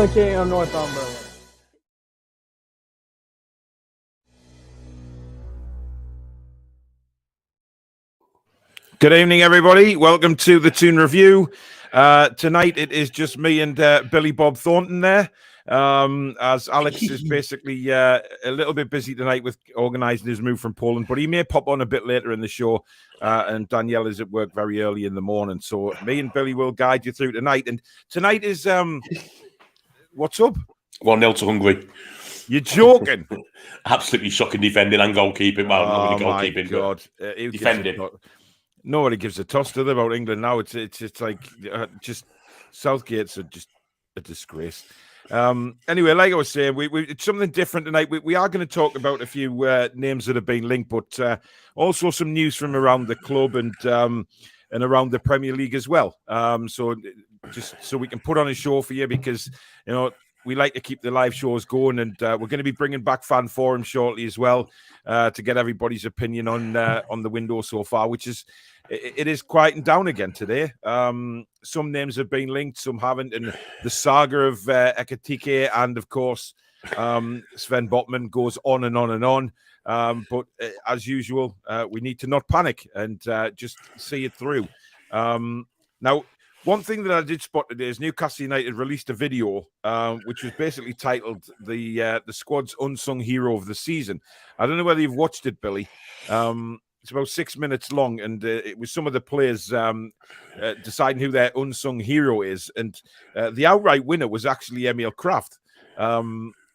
King of Northumberland. Good evening, everybody. Welcome to the Toon Review. Tonight it is just me and Billy Bob Thornton there, as Alex is basically a little bit busy tonight with organising his move from Poland, but he may pop on a bit later in the show, and Danielle is at work very early in the morning, so me and Billy will guide you through tonight. And tonight is, what's up? 1-0 to Hungary. You're joking? Absolutely shocking defending and goalkeeping. Well, not really goalkeeping, God. but defending. Nobody gives a toss to them about England now. It's like just Southgate's just a disgrace. Anyway, like I was saying, it's something different tonight. We are going to talk about a few names that have been linked, but also some news from around the club and around the Premier League as well. So just so we can put on a show for you, because we like to keep the live shows going, and we're going to be bringing back Fan Forum shortly as well to get everybody's opinion on the window so far, which is. It is quieting down again today. Some names have been linked, some haven't. And the saga of Ekitike and, of course, Sven Botman goes on and on and on. But as usual, we need to not panic and just see it through. Now, one thing that I did spot today is Newcastle United released a video which was basically titled the squad's unsung hero of the season. I don't know whether you've watched it, Billy. It's about 6 minutes long, and it was some of the players deciding who their unsung hero is. And the outright winner was actually Emil Krafth,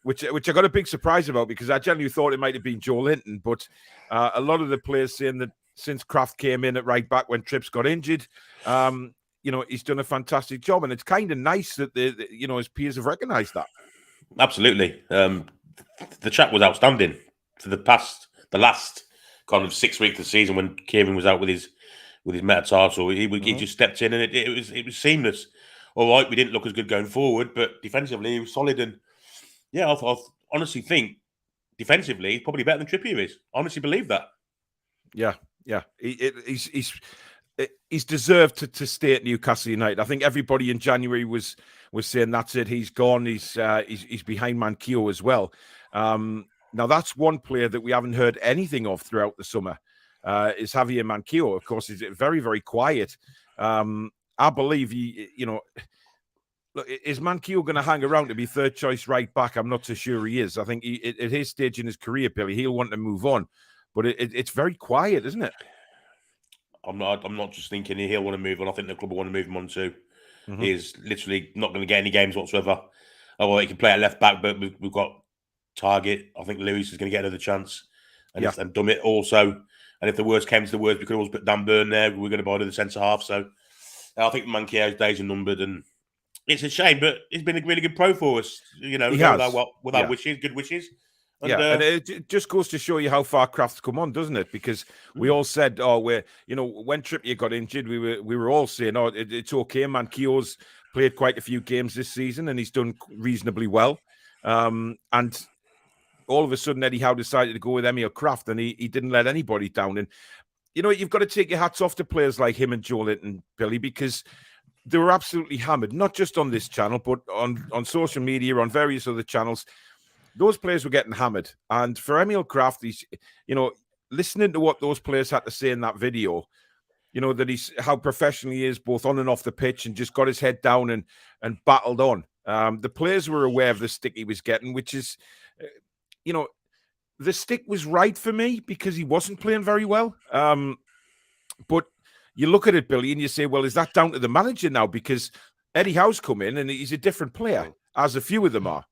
which I got a big surprise about, because I genuinely thought it might have been Joe Linton. But a lot of the players saying that since Krafth came in at right back when Trips got injured, he's done a fantastic job. And it's kind of nice that his peers have recognised that. Absolutely. The chat was outstanding for the last kind of 6 weeks of the season when Kieran was out with his metatarsal. He just stepped in, and it was seamless. All right, we didn't look as good going forward, but defensively he was solid. And yeah, I honestly think defensively he's probably better than Trippier is. I honestly believe that. Yeah. He's deserved to stay at Newcastle United. I think everybody in January was saying that's it. He's gone. He's behind Manquillo as well. Now, that's one player that we haven't heard anything of throughout the summer, is Javier Manquillo. Of course, he's very, very quiet. I believe look, is Manquillo going to hang around to be third choice right back? I'm not so sure he is. I think at his stage in his career, Billy, he'll want to move on. But it's very quiet, isn't it? I'm not just thinking he'll want to move on. I think the club will want to move him on too. Mm-hmm. He's literally not going to get any games whatsoever. Oh, well, he can play at left back, but we've got Target. I think Lewis is going to get another chance, and Dummett also. And if the worst came to the worst, we could always put Dan Burn there. We're going to buy to the centre half. So I think Manquillo's days are numbered, and it's a shame, but he's been a really good pro for us. Without wishes, good wishes. And, and it just goes to show you how far Krafth's come on, doesn't it? Because we all said, when Trippier got injured, we were all saying, it's okay. Manquillo's played quite a few games this season, and he's done reasonably well. And all of a sudden, Eddie Howe decided to go with Emil Krafth, and he didn't let anybody down. And, you've got to take your hats off to players like him and Joe Linton, Billy, because they were absolutely hammered, not just on this channel, but on social media, on various other channels. Those players were getting hammered. And for Emil Krafth, he's, listening to what those players had to say in that video, that he's how professional he is, both on and off the pitch, and just got his head down and battled on. The players were aware of the stick he was getting, which is... the stick was right for me because he wasn't playing very well. But you look at it, Billy, and you say, well, is that down to the manager now? Because Eddie Howe's come in and he's a different player, as a few of them are.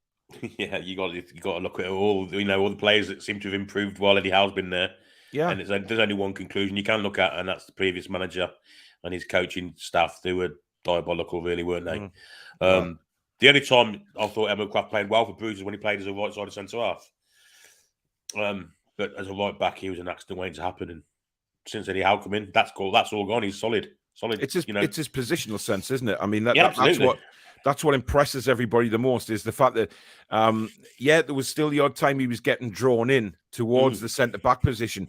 Yeah, you got to look at all the players that seem to have improved while Eddie Howe's been there. Yeah, and there's only one conclusion you can look at, and that's the previous manager and his coaching staff. They were diabolical, really, weren't they? The only time I thought Emil Krafth played well for Bruges was when he played as a right-sided centre-half. But as a right-back, he was an accident waiting to happen. And since Eddie Howe come in, that's cool. That's all gone. He's solid. It's his positional sense, isn't it? I mean, that's what impresses everybody the most, is the fact that, there was still the odd time he was getting drawn in towards the centre-back position.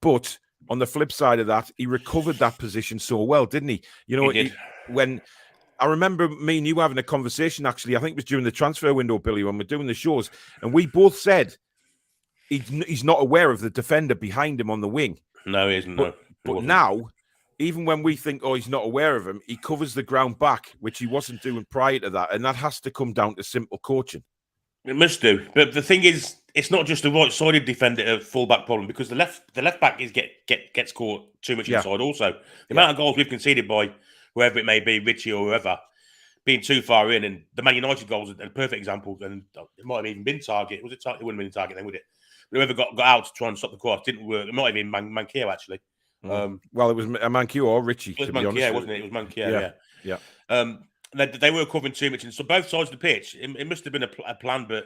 But on the flip side of that, he recovered that position so well, didn't he? He did. When I remember me and you having a conversation, actually. I think it was during the transfer window, Billy, when we're doing the shows. And we both said he's not aware of the defender behind him on the wing. No, he isn't. But now, even when we think, he's not aware of him, he covers the ground back, which he wasn't doing prior to that. And that has to come down to simple coaching. It must do. But the thing is, it's not just the right-sided defender full-back problem, because the left back gets caught too much inside also. The amount of goals we've conceded by whoever it may be, Richie or whoever, being too far in, and the Man United goals are a perfect example, and it might have even been Target. Was it Target? It wouldn't have been Target then, would it? But whoever got out to try and stop the cross didn't work. It might have been Manquillo, actually. Well, it was Manquillo or Richie, it was Manquillo, wasn't it? It was Manquillo, yeah. They were covering too much, and so both sides of the pitch, it must have been a plan, but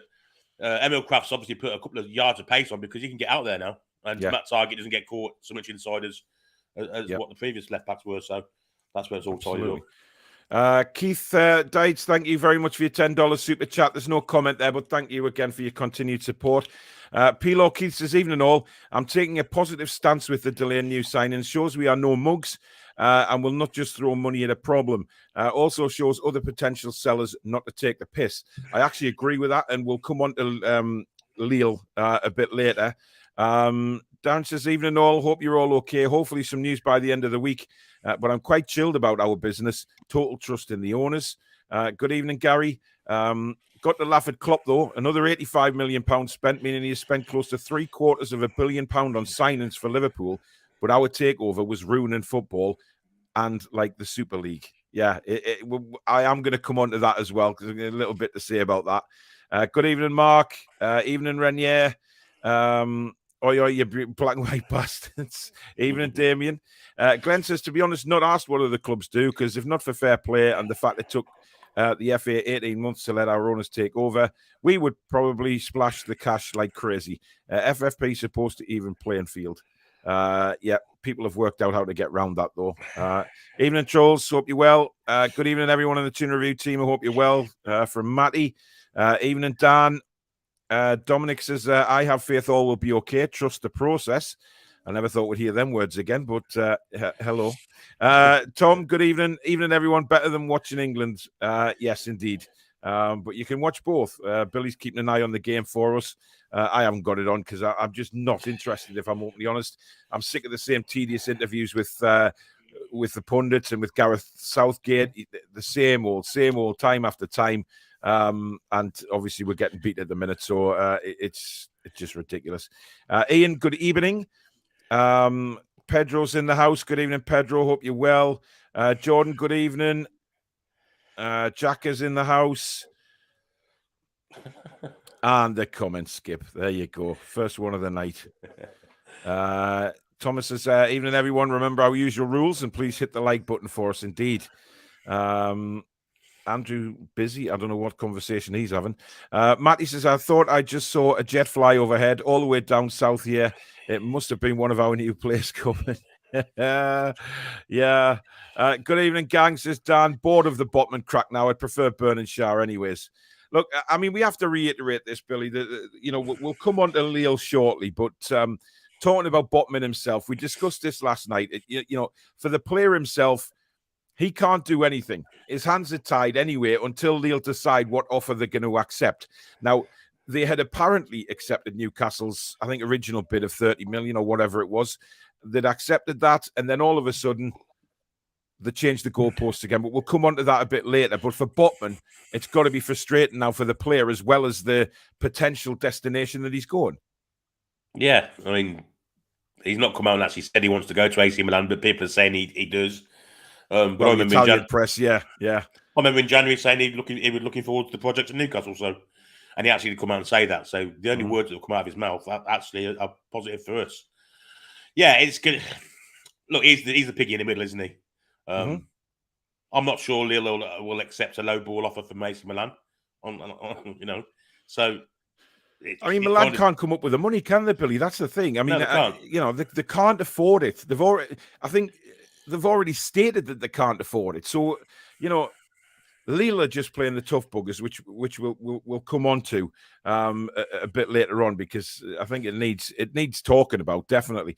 Emil Krafth's obviously put a couple of yards of pace on, because he can get out there now, and Matt Target doesn't get caught so much inside as what the previous left backs were. So that's where it's all tied up. Keith Dites, thank you very much for your $10 super chat. There's no comment there, but thank you again for your continued support. Pilo Keith says, evening all. I'm taking a positive stance with the delay in new signings. Shows we are no mugs and will not just throw money at a problem. Also shows other potential sellers not to take the piss. I actually agree with that, and we'll come on to Lille a bit later. Dan says, evening all. Hope you're all okay. Hopefully some news by the end of the week. But I'm quite chilled about our business. Total trust in the owners. Good evening, Gary. Got to laugh at Klopp, though. Another £85 million spent, meaning he has spent close to £750 million on signings for Liverpool. But our takeover was ruining football and like the Super League. Yeah, I am going to come on to that as well, because I've got a little bit to say about that. Good evening, Mark. Evening, Renier. You black and white bastards. Evening, Damien. Glenn says, to be honest, not asked what other clubs do, because if not for fair play and the fact it took the FA 18 months to let our owners take over, we would probably splash the cash like crazy. FFP is supposed to even playing field. People have worked out how to get around that, though. Evening, trolls. Hope you're well. Good evening, everyone in the Toon Review team. I hope you're well. From Matty. Evening, Dan. Dominic says, I have faith all will be okay. Trust the process. I never thought we'd hear them words again, but hello. Tom, good evening. Evening, everyone. Better than watching England. Yes, indeed. But you can watch both. Billy's keeping an eye on the game for us. I haven't got it on because I'm just not interested, if I'm openly honest. I'm sick of the same tedious interviews with the pundits and with Gareth Southgate. The same old, time after time. And obviously we're getting beat at the minute, so it's just ridiculous. Ian, good evening. Pedro's in the house. Good evening, Pedro. Hope you're well. Jordan, good evening. Jack is in the house. And the comment skip. There you go. First one of the night. Thomas says, evening, everyone. Remember our usual rules and please hit the like button for us. Indeed. Andrew busy. I don't know what conversation he's having. Matty says, I thought I just saw a jet fly overhead all the way down south here. It must have been one of our new players coming. Yeah. Good evening, gang, says Dan. Bored of the Botman crack now. I'd prefer Burning Shire anyways. Look, I mean, we have to reiterate this, Billy. We'll come on to Lille shortly, but talking about Botman himself, we discussed this last night. For the player himself, he can't do anything. His hands are tied anyway until Lille decide what offer they're going to accept. Now, they had apparently accepted Newcastle's, I think, original bid of 30 million or whatever it was. They'd accepted that, and then all of a sudden, they changed the goalposts again. But we'll come on to that a bit later. But for Botman, it's got to be frustrating now for the player as well as the potential destination that he's going. Yeah, I mean, he's not come out and actually said he wants to go to AC Milan, but people are saying he does. But I remember Italian press, yeah. I remember in January saying he was looking forward to the project in Newcastle, and he actually come out and say that. So the only words that will come out of his mouth actually are positive for us. Yeah, it's good. Look, he's the piggy in the middle, isn't he? I'm not sure Lille will accept a low ball offer from AC Milan. So. Milan can't come up with the money, can they, Billy? That's the thing. I mean, they can't afford it. I think they've already stated that they can't afford it. So, Lille are just playing the tough buggers, which we'll come on to a bit later on, because I think it needs talking about, definitely.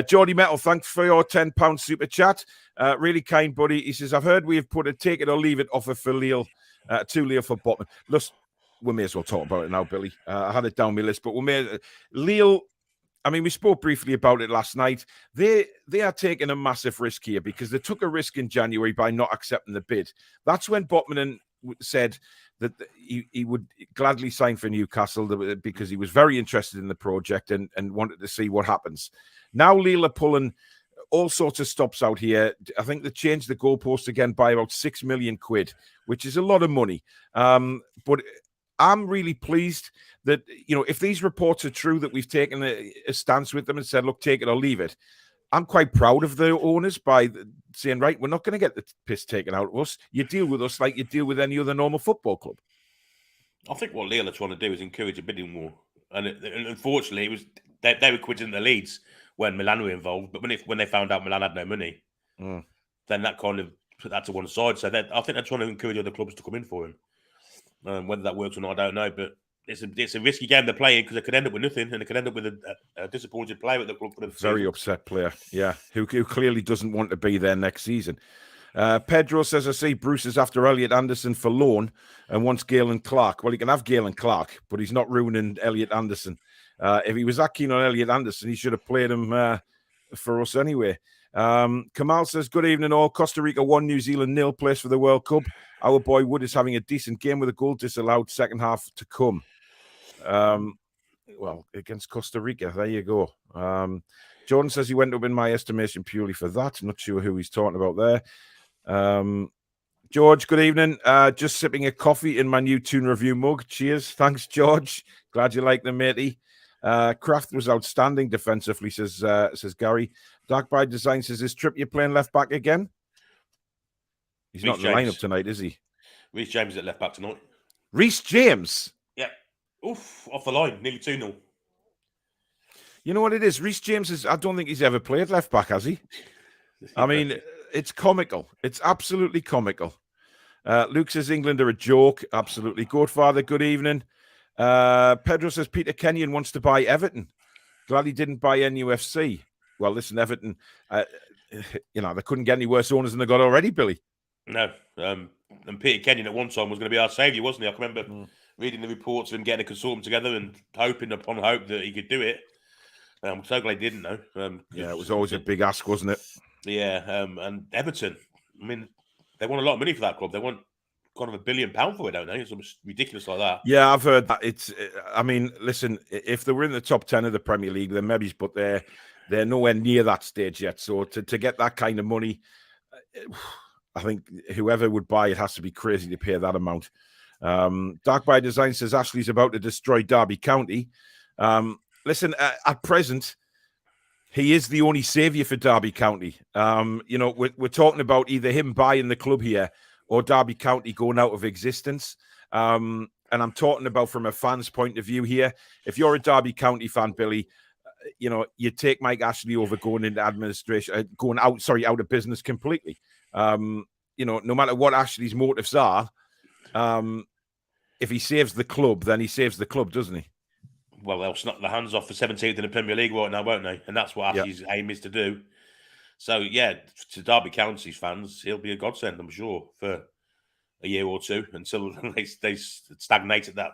Geordie Metal, thanks for your £10 super chat. Really kind, buddy. He says, I've heard we have put a take it or leave it offer for Lille, to Lille for Botman. Look, we may as well talk about it now, Billy. I had it down my list, but Lille. I mean, we spoke briefly about it last night. They are taking a massive risk here, because they took a risk in January by not accepting the bid. That's when Botman said that he would gladly sign for Newcastle, because he was very interested in the project and wanted to see what happens. Now Lille are pulling all sorts of stops out here. I think they changed the goalpost again by about £6 million, which is a lot of money. But I'm really pleased that, if these reports are true, that we've taken a stance with them and said, look, take it or leave it. I'm quite proud of the owners by saying, right, we're not going to get the piss taken out of us. You deal with us like you deal with any other normal football club. I think what Lille are trying to do is encourage a bidding war. And unfortunately, it was they were quitting the leads when Milan were involved. But when they found out Milan had no money, then that kind of put that to one side. So I think they're trying to encourage other clubs to come in for him. Whether that works or not, I don't know. But it's a risky game they're playing, because they could end up with nothing, and they could end up with a disappointed player at the club for them. Very upset player, yeah, who clearly doesn't want to be there next season. Pedro says, I see Bruce is after Elliot Anderson for loan and wants Galen Clark. Well, he can have Galen Clark, but he's not ruining Elliot Anderson. If he was that keen on Elliot Anderson, he should have played him for us anyway. Kamal says, good evening all. Costa Rica 1, New Zealand 0, place for the World Cup. Our boy Wood is having a decent game with a goal disallowed, second half to come. Well, against Costa Rica, there you go. Jordan says he went up in my estimation purely for that. Not sure who he's talking about there. George, good evening. Just sipping a coffee in my new Toon review mug. Cheers. Thanks, George. Glad you like them, matey. Krafth was outstanding defensively, says Gary. Dark by Design says, is Trippier playing left back again? He's not in the lineup tonight, is he? Reece James is at left back tonight. Reece James? Yeah. Oof, off the line, nearly 2-0. You know what it is? Reece James I don't think he's ever played left back, has he? I mean, it's comical. It's absolutely comical. Luke says England are a joke. Absolutely. Godfather, good evening. Pedro says Peter Kenyon wants to buy Everton. Glad he didn't buy NUFC. Well, listen, Everton, they couldn't get any worse owners than they got already, Billy. No. And Peter Kenyon at one time was going to be our saviour, wasn't he? I can remember reading the reports of him getting a consortium together and hoping upon hope that he could do it. I'm so glad he didn't, though. Yeah, it was always a big ask, wasn't it? Yeah, and Everton, I mean, they want a lot of money for that club. They want kind of £1 billion for it, don't they? It's almost ridiculous like that. Yeah, I've heard that. I mean, listen, if they were in the top 10 of the Premier League, then maybe, but they're nowhere near that stage yet. So to get that kind of money, I think whoever would buy it has to be crazy to pay that amount. Dark by Design says Ashley's about to destroy Derby County. Listen, at present, he is the only saviour for Derby County. We're talking about either him buying the club here or Derby County going out of existence. And I'm talking about from a fan's point of view here. If you're a Derby County fan, Billy, you take Mike Ashley over going into administration, out of business completely. No matter what Ashley's motives are, if he saves the club, then he saves the club, doesn't he? Well, they'll snap the hands off for 17th in the Premier League right now, won't they? And that's what Ashley's aim is to do. So, yeah, to Derby County's fans, he'll be a godsend, I'm sure, for a year or two until they stagnate at that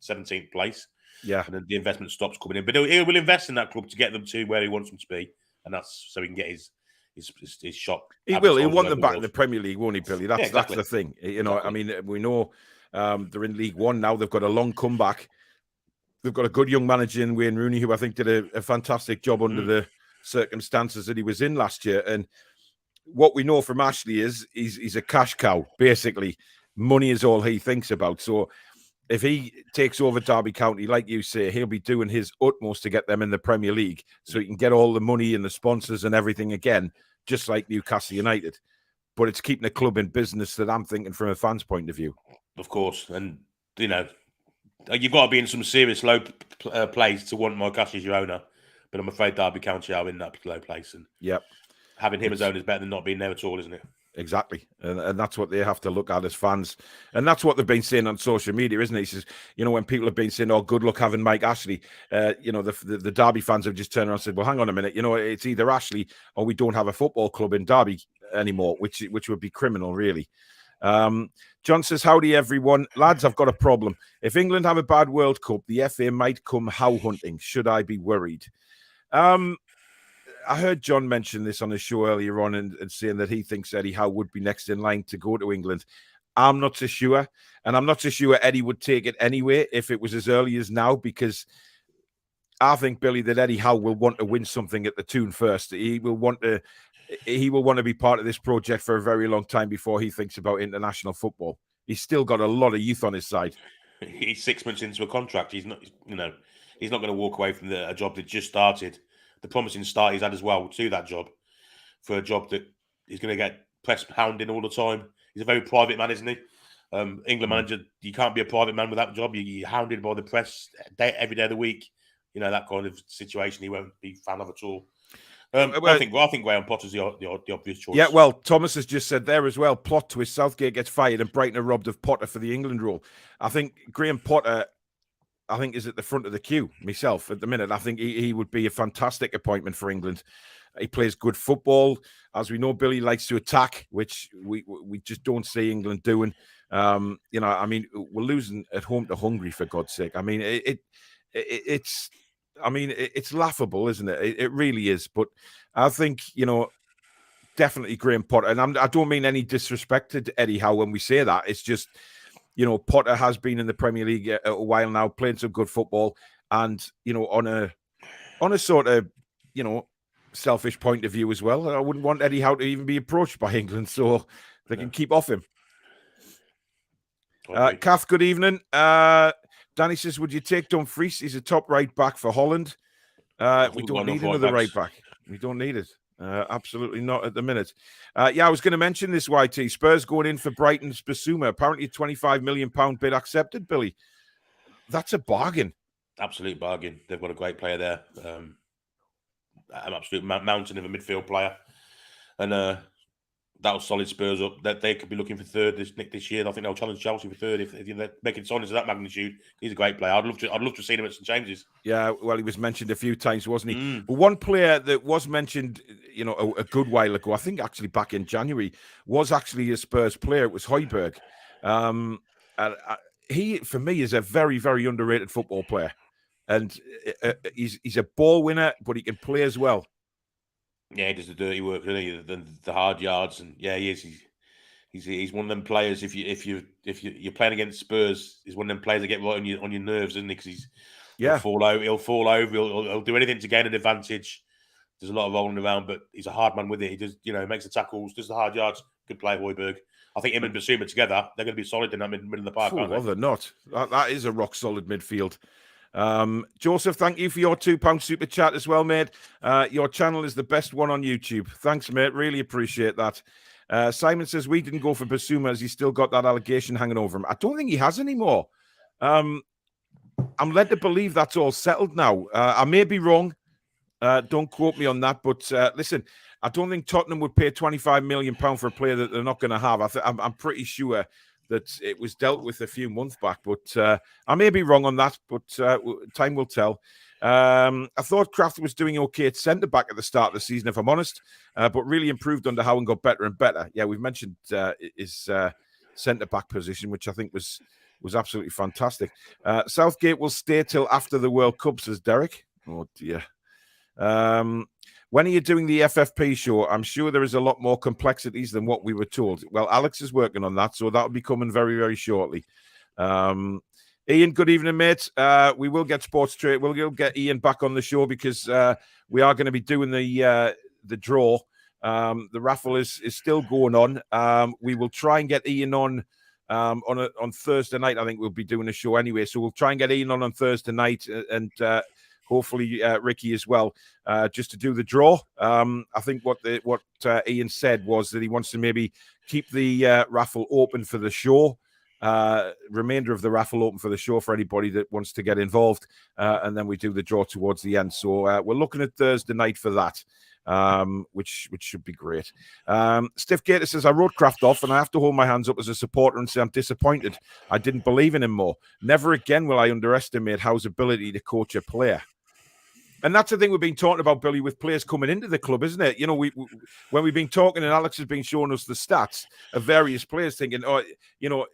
17th place. Yeah. And then the investment stops coming in. But he will invest in that club to get them to where he wants them to be. And that's so he can get his shop. He will. He'll want them back in the Premier League, won't he, Billy? That's exactly. That's the thing. I mean, we know they're in League One now. They've got a long comeback. They've got a good young manager in Wayne Rooney, who I think did a fantastic job under the circumstances that he was in last year. And what we know from Ashley is he's a cash cow, basically. Money is all he thinks about. So if he takes over Derby County, like you say, he'll be doing his utmost to get them in the Premier League so he can get all the money and the sponsors and everything again, just like Newcastle United. But it's keeping the club in business that I'm thinking from a fan's point of view. Of course. And, you've got to be in some serious low place to want Mike Ashley as your owner. But I'm afraid Derby County are in that low place. And having him as owner is better than not being there at all, isn't it? Exactly. And that's what they have to look at as fans. And that's what they've been saying on social media, isn't it? He says, when people have been saying, oh, good luck having Mike Ashley, the Derby fans have just turned around and said, well, hang on a minute, it's either Ashley or we don't have a football club in Derby anymore, which would be criminal, really. John says, howdy, everyone. Lads, I've got a problem. If England have a bad World Cup, the FA might come Howe hunting. Should I be worried? I heard John mention this on his show earlier on and saying that he thinks Eddie Howe would be next in line to go to England. I'm not so sure. And I'm not so sure Eddie would take it anyway if it was as early as now, because I think, Billy, that Eddie Howe will want to win something at the Toon first. He will want to be part of this project for a very long time before he thinks about international football. He's still got a lot of youth on his side. He's 6 months into a contract. He's not going to walk away from a job that just started. The promising start he's had as well to that job, for a job that he's going to get press hounding all the time. He's a very private man, isn't he? England manager, you can't be a private man with that job. You're hounded by the press every day of the week. That kind of situation he won't be a fan of at all. I think Graham Potter's the obvious choice. Yeah, well, Thomas has just said there as well, plot twist, Southgate gets fired and Brighton are robbed of Potter for the England role. I think Graham Potter is at the front of the queue myself at the minute. I think he would be a fantastic appointment for England. He plays good football. As we know, Billy likes to attack, which we just don't see England doing. We're losing at home to Hungary, for God's sake. I mean, it's laughable, isn't it? It really is. But I think, definitely Graham Potter. And I don't mean any disrespect to Eddie Howe when we say that. It's just, Potter has been in the Premier League a while now, playing some good football, and on a sort of selfish point of view as well. I wouldn't want Eddie Howe to even be approached by England, so they can keep off him. Kath, good evening. Danny says, would you take Dumfries? He's a top right back for Holland. We don't need another right back. We don't need it. Absolutely not at the minute. I was going to mention this, YT. Spurs going in for Brighton's Basuma. Apparently a £25 million bid accepted, Billy. That's a bargain. Absolute bargain. They've got a great player there. An absolute mountain of a midfield player. And that'll solid Spurs up. That they could be looking for third this year. I think they'll challenge Chelsea for third if they're making signings of that magnitude. He's a great player. I'd love to see him at St James's. Yeah, well, he was mentioned a few times, wasn't he? But one player that was mentioned, a good while ago, I think actually back in January, was actually a Spurs player. It was Højbjerg. He, for me, is a very, very underrated football player. And he's a ball winner, but he can play as well. Yeah, he does the dirty work, doesn't he? The hard yards, and yeah, he is. He's one of them players. If you're playing against Spurs, he's one of them players that get right on your nerves, isn't he? Because he'll fall over. He'll do anything to gain an advantage. There's a lot of rolling around, but he's a hard man with it. He does, makes the tackles, does the hard yards. Good play, Højbjerg. I think him and Basuma together, they're going to be solid in that middle of the park. Well, they're not. That is a rock solid midfield. Joseph, thank you for your £2 super chat as well, mate. Your channel is the best one on YouTube. Thanks, mate. Really appreciate that. Simon says we didn't go for Basuma as he's still got that allegation hanging over him. I don't think he has anymore. I'm led to believe that's all settled now. I may be wrong. Don't quote me on that. But listen, I don't think Tottenham would pay £25 million for a player that they're not going to have. I'm pretty sure that it was dealt with a few months back, but I may be wrong on that, but time will tell. I thought Krafth was doing okay at centre-back at the start of the season, if I'm honest, but really improved under Howe and got better and better. Yeah, we've mentioned his centre-back position, which I think was absolutely fantastic. Southgate will stay till after the World Cup, says Derek. Oh, dear. When are you doing the FFP show? I'm sure there is a lot more complexities than what we were told. Well, Alex is working on that, so that'll be coming very, very shortly. Ian, good evening, mate. We will get Sports Trade. We'll get Ian back on the show because we are going to be doing the draw. The raffle is still going on. We will try and get Ian on Thursday night. I think we'll be doing a show anyway, so we'll try and get Ian on Thursday night and hopefully Ricky as well, just to do the draw. I think what Ian said was that he wants to maybe keep the raffle open for the show, remainder of the raffle open for the show for anybody that wants to get involved, and then we do the draw towards the end. So we're looking at Thursday night for that. which should be great. Stiff Gator says, I wrote Krafth off and I have to hold my hands up as a supporter and say I'm disappointed. I didn't believe in him more. Never again will I underestimate Howe's ability to coach a player. And that's the thing we've been talking about, Billy, with players coming into the club, isn't it? You know, when we've been talking and Alex has been showing us the stats of various players thinking, oh, you know,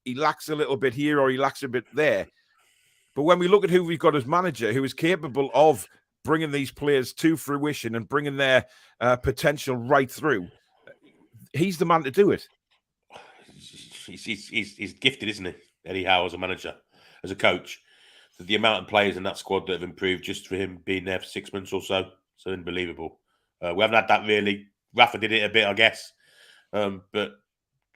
he lacks a little bit here or he lacks a bit there. But when we look at who we've got as manager, who is capable of bringing these players to fruition and bringing their potential right through, he's the man to do it. He's gifted, isn't he? Eddie Howe as a manager, as a coach. The amount of players in that squad that have improved just for him being there for 6 months or so, so unbelievable. We haven't had that really. Rafa did it a bit, I guess, but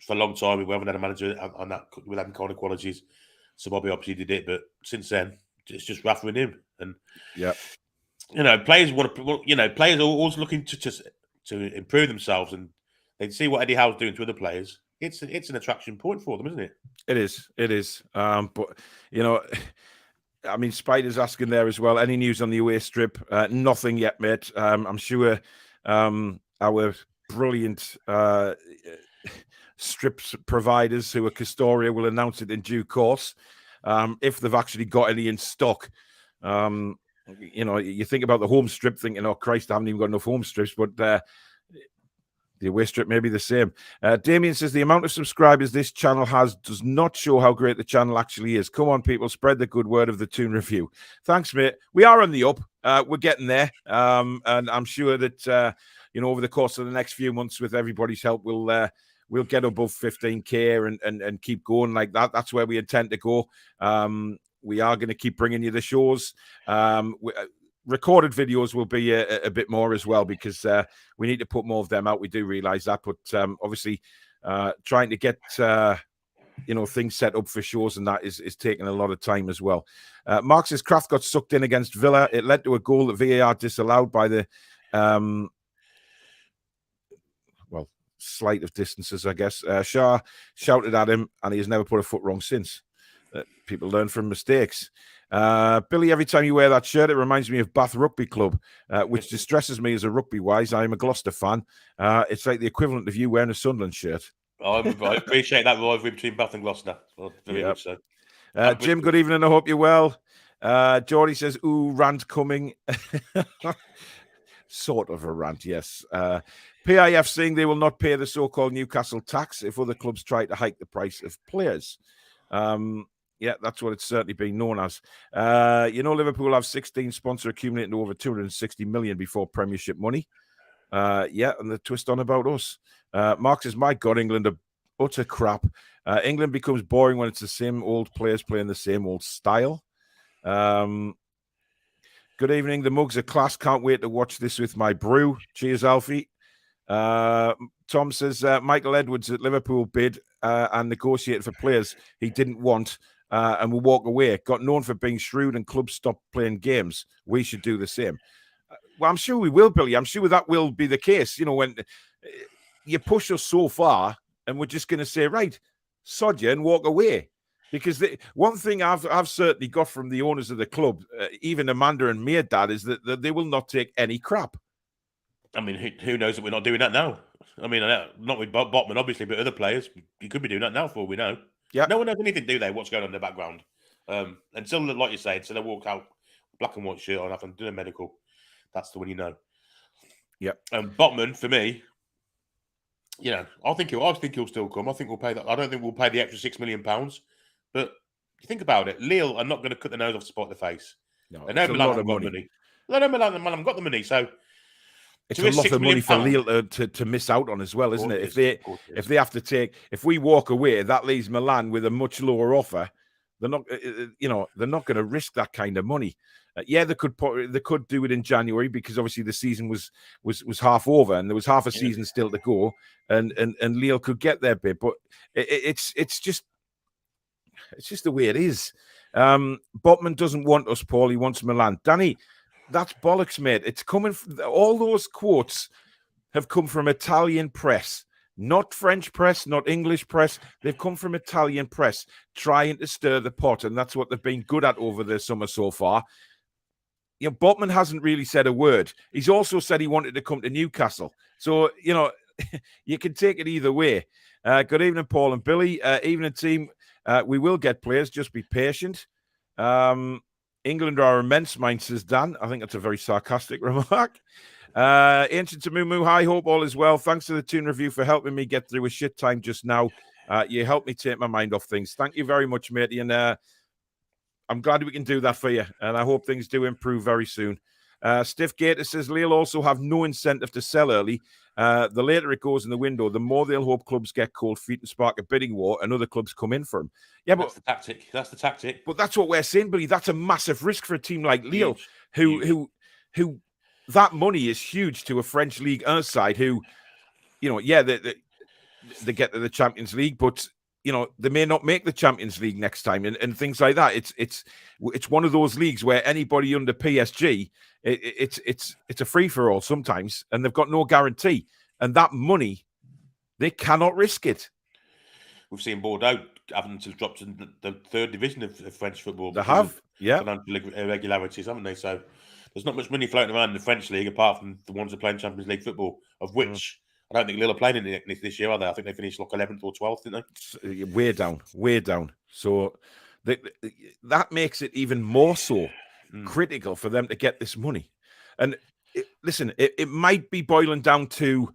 for a long time we haven't had a manager on that with that kind of qualities. So Bobby obviously did it, but since then it's just Rafa and him. And yeah, you know, players want to. You know, players are always looking to improve themselves, and they see what Eddie Howe's doing to other players. It's an attraction point for them, isn't it? It is. But you know. I mean, Spider's asking there as well. Any news on the away strip? Nothing yet, mate. I'm sure our brilliant strips providers who are Castoria will announce it in due course. If they've actually got any in stock. You know, you think about the home strip thinking, oh, Christ, I haven't even got enough home strips. But the away strip may be the same. Damien says the amount of subscribers this channel has does not show how great the channel actually is. Come on, people, spread the good word of the Toon Review. Thanks, mate. We are on the up. We're getting there. And I'm sure that, you know, over the course of the next few months, with everybody's help, we'll get above 15K and keep going like that. That's where we intend to go. We are going to keep bringing you the shows. Recorded videos will be a bit more as well because we need to put more of them out. We do realize that, but obviously trying to get you know, things set up for shows and that is taking a lot of time as well. Mark says Krafth got sucked in against Villa. It led to a goal that VAR disallowed by the well, slight of distances, I guess. Shah shouted at him and he has never put a foot wrong since. People learn from mistakes. Billy, every time you wear that shirt, it reminds me of Bath Rugby Club, which distresses me as a rugby-wise. I am a Gloucester fan. It's like the equivalent of you wearing a Sunderland shirt. I appreciate that rivalry between Bath and Gloucester. Well, very much so. Jim, good evening. I hope you're well. Geordie says, ooh, rant coming. Sort of a rant, yes. PIF saying they will not pay the so-called Newcastle tax if other clubs try to hike the price of players. Yeah, that's what it's certainly been known as. You know, Liverpool have 16 sponsors accumulating to over 260 million before Premiership money. Yeah, and the twist on about us. Mark says, my God, England are utter crap. England becomes boring when it's the same old players playing the same old style. Good evening. The mugs are class. Can't wait to watch this with my brew. Cheers, Alfie. Tom says, Michael Edwards at Liverpool bid and negotiated for players he didn't want. And will walk away. Got known for being shrewd and clubs stopped playing games. We should do the same. Well, I'm sure we will, Billy. I'm sure that will be the case. You know, when you push us so far and we're just going to say, right, sod you and walk away. Because one thing I've certainly got from the owners of the club, even Amanda and me, Dad, is that they will not take any crap. I mean, who knows that we're not doing that now? I mean, not with Botman, obviously, but other players, you could be doing that now for all we know. Yeah. No one knows anything, do they? What's going on in the background? Until, like you say, until they walk out black and white shirt on after doing a medical, that's the one you know. Yeah. Botman, for me, you know, I think he'll still come. I think we'll pay that. I don't think we'll pay the extra £6 million. But you think about it, Lille are not going to cut the nose off to spite the face. No, they know Milan haven't got money. They know Milan haven't got the money, so it's a lot of money for Lille to miss out on as well, isn't it? If they have to take, if we walk away, that leaves Milan with a much lower offer. They're not, you know, they're not going to risk that kind of money. Yeah, they could do it in January because obviously the season was half over and there was half a season still to go, and Lille could get their bit, but it's just the way it is. Botman doesn't want us, Paul. He wants Milan. Danny, that's bollocks, mate. It's coming from, all those quotes have come from Italian press, not French press, not English press. They've come from Italian press trying to stir the pot, and that's what they've been good at over the summer so far. Botman hasn't really said a word. He's also said he wanted to come to Newcastle. So, you can take it either way. Good evening, Paul and Billy. Evening, team. We will get players. Just be patient. England are immense, mine, says Dan. I think that's a very sarcastic remark. Ancient Tamumu, hi, hope all is well. Thanks to the Toon Review for helping me get through a shit time just now. You helped me take my mind off things. Thank you very much, matey. And I'm glad we can do that for you. And I hope things do improve very soon. Stiff Gator says Lille also have no incentive to sell early. The later it goes in the window, the more they'll hope clubs get cold feet and spark a bidding war and other clubs come in for them. Yeah, that's the tactic. But that's what we're saying, Billy. That's a massive risk for a team like Lille, who that money is huge to a French League 1 side who, they get to the Champions League, but they may not make the Champions League next time and things like that. It's one of those leagues where anybody under PSG, it's a free for all sometimes, and they've got no guarantee. And that money, they cannot risk it. We've seen Bordeaux having to drop to the third division of French football. They have, yeah, financial irregularities, haven't they? So there's not much money floating around in the French league apart from the ones that play in Champions League football, of which I don't think Lille are playing in it this year, are they? I think they finished like 11th or 12th, didn't they? Way down. So that makes it even more so critical for them to get this money. And listen, it might be boiling down to,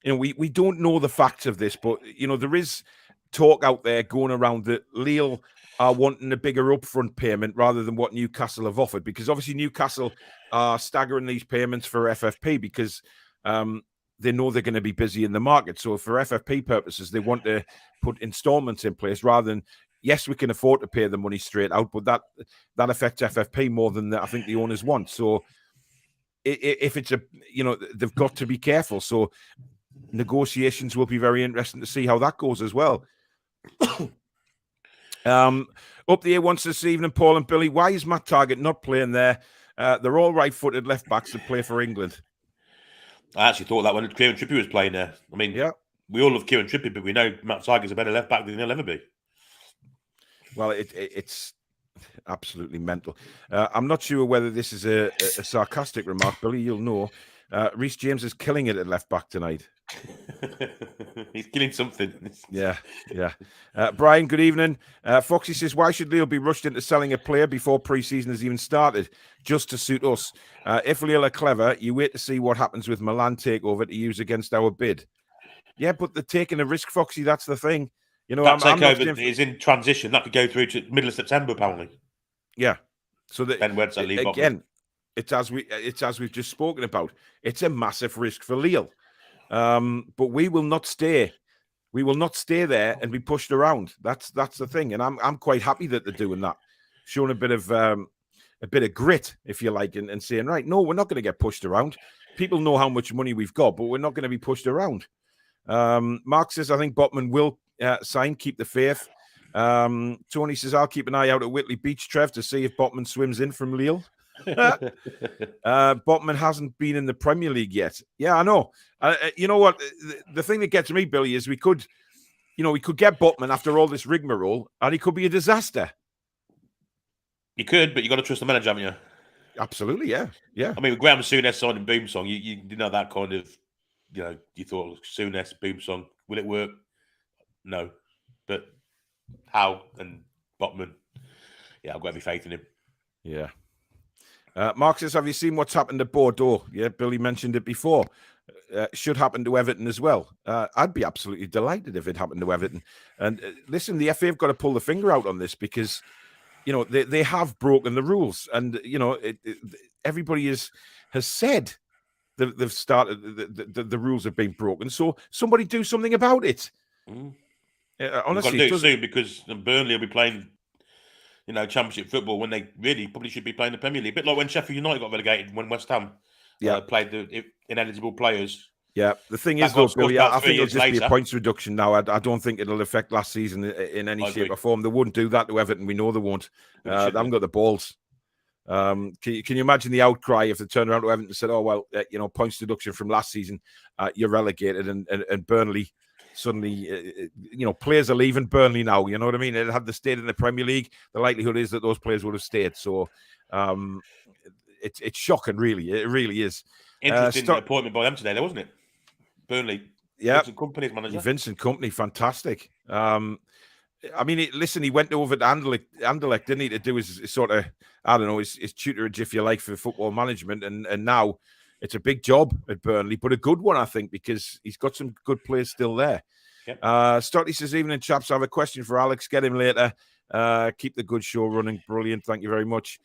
we don't know the facts of this, but, there is talk out there going around that Lille are wanting a bigger upfront payment rather than what Newcastle have offered, because obviously Newcastle are staggering these payments for FFP because they know they're going to be busy in the market. So for FFP purposes, they want to put installments in place rather than, yes, we can afford to pay the money straight out, but that affects FFP more than I think the owners want. So if it's they've got to be careful. So negotiations will be very interesting to see how that goes as well. Up the A1 this evening, Paul and Billy. Why is Matt Targett not playing there? They're all right-footed left backs that play for England. I actually thought that when Kieran Trippier was playing there. I mean, we all love Kieran Trippier, but we know Matt Targett's a better left back than he'll ever be. Well, it's absolutely mental. I'm not sure whether this is a sarcastic remark, Billy. You'll know. Reece James is killing it at left back tonight. He's killing something. Yeah. Brian, good evening. Foxy says, why should Lille be rushed into selling a player before pre-season has even started, just to suit us? If Lille are clever, you wait to see what happens with Milan takeover to use against our bid. Yeah, but they're taking a risk, Foxy. That's the thing. That takeover is in transition. That could go through to middle of September, apparently. Yeah. So again, it's as we've just spoken about. It's a massive risk for Lille. But we will not stay. We will not stay there and be pushed around. That's the thing, and I'm quite happy that they're doing that, showing a bit of grit, if you like, and saying, right, no, we're not going to get pushed around. People know how much money we've got, but we're not going to be pushed around. Mark says, I think Botman will sign. Keep the faith. Tony says, I'll keep an eye out at Whitley Beach, Trev, to see if Botman swims in from Lille. Botman hasn't been in the Premier League yet. Yeah, I know. You know what? The thing that gets me, Billy, is we could get Botman after all this rigmarole, and he could be a disaster. You could, but you got to trust the manager, haven't you? Absolutely, yeah. I mean, with Graham Souness signing Boomsong, you didn't have that kind of, you thought Souness, Boomsong, will it work? No, but Howe and Botman, I've got every faith in him. Yeah. Mark says, have you seen what's happened to Bordeaux? Yeah, Billy mentioned it before. Should happen to Everton as well. I'd be absolutely delighted if it happened to Everton. And listen, the FA have got to pull the finger out on this because, they have broken the rules. And, everybody has said that they've started, the rules have been broken. So somebody do something about it. Honestly, we've got to do it soon because Burnley will be playing Championship football when they really probably should be playing the Premier League. A bit like when Sheffield United got relegated when West Ham played the ineligible players. Yeah, the thing is, though, Billy, I think it'll just be a points reduction now. I don't think it'll affect last season in any shape or form. They wouldn't do that to Everton. We know they won't. They haven't got the balls. Can you imagine the outcry if they turned around to Everton and said, oh, well, points deduction from last season, you're relegated, and Burnley suddenly, players are leaving Burnley now. You know what I mean? Had they stayed in the Premier League, the likelihood is that those players would have stayed. So it's shocking, really. It really is. Interesting appointment by them today, though, wasn't it? Burnley. Yeah. Vincent Kompany's manager. Vincent Kompany, fantastic. I mean, listen, he went over to Anderlecht, didn't he, to do his sort of, I don't know, his tutorage, if you like, for football management. And now it's a big job at Burnley, but a good one, I think, because he's got some good players still there. Yep. Stotty says, evening, chaps. I have a question for Alex. Get him later. Keep the good show running. Brilliant. Thank you very much.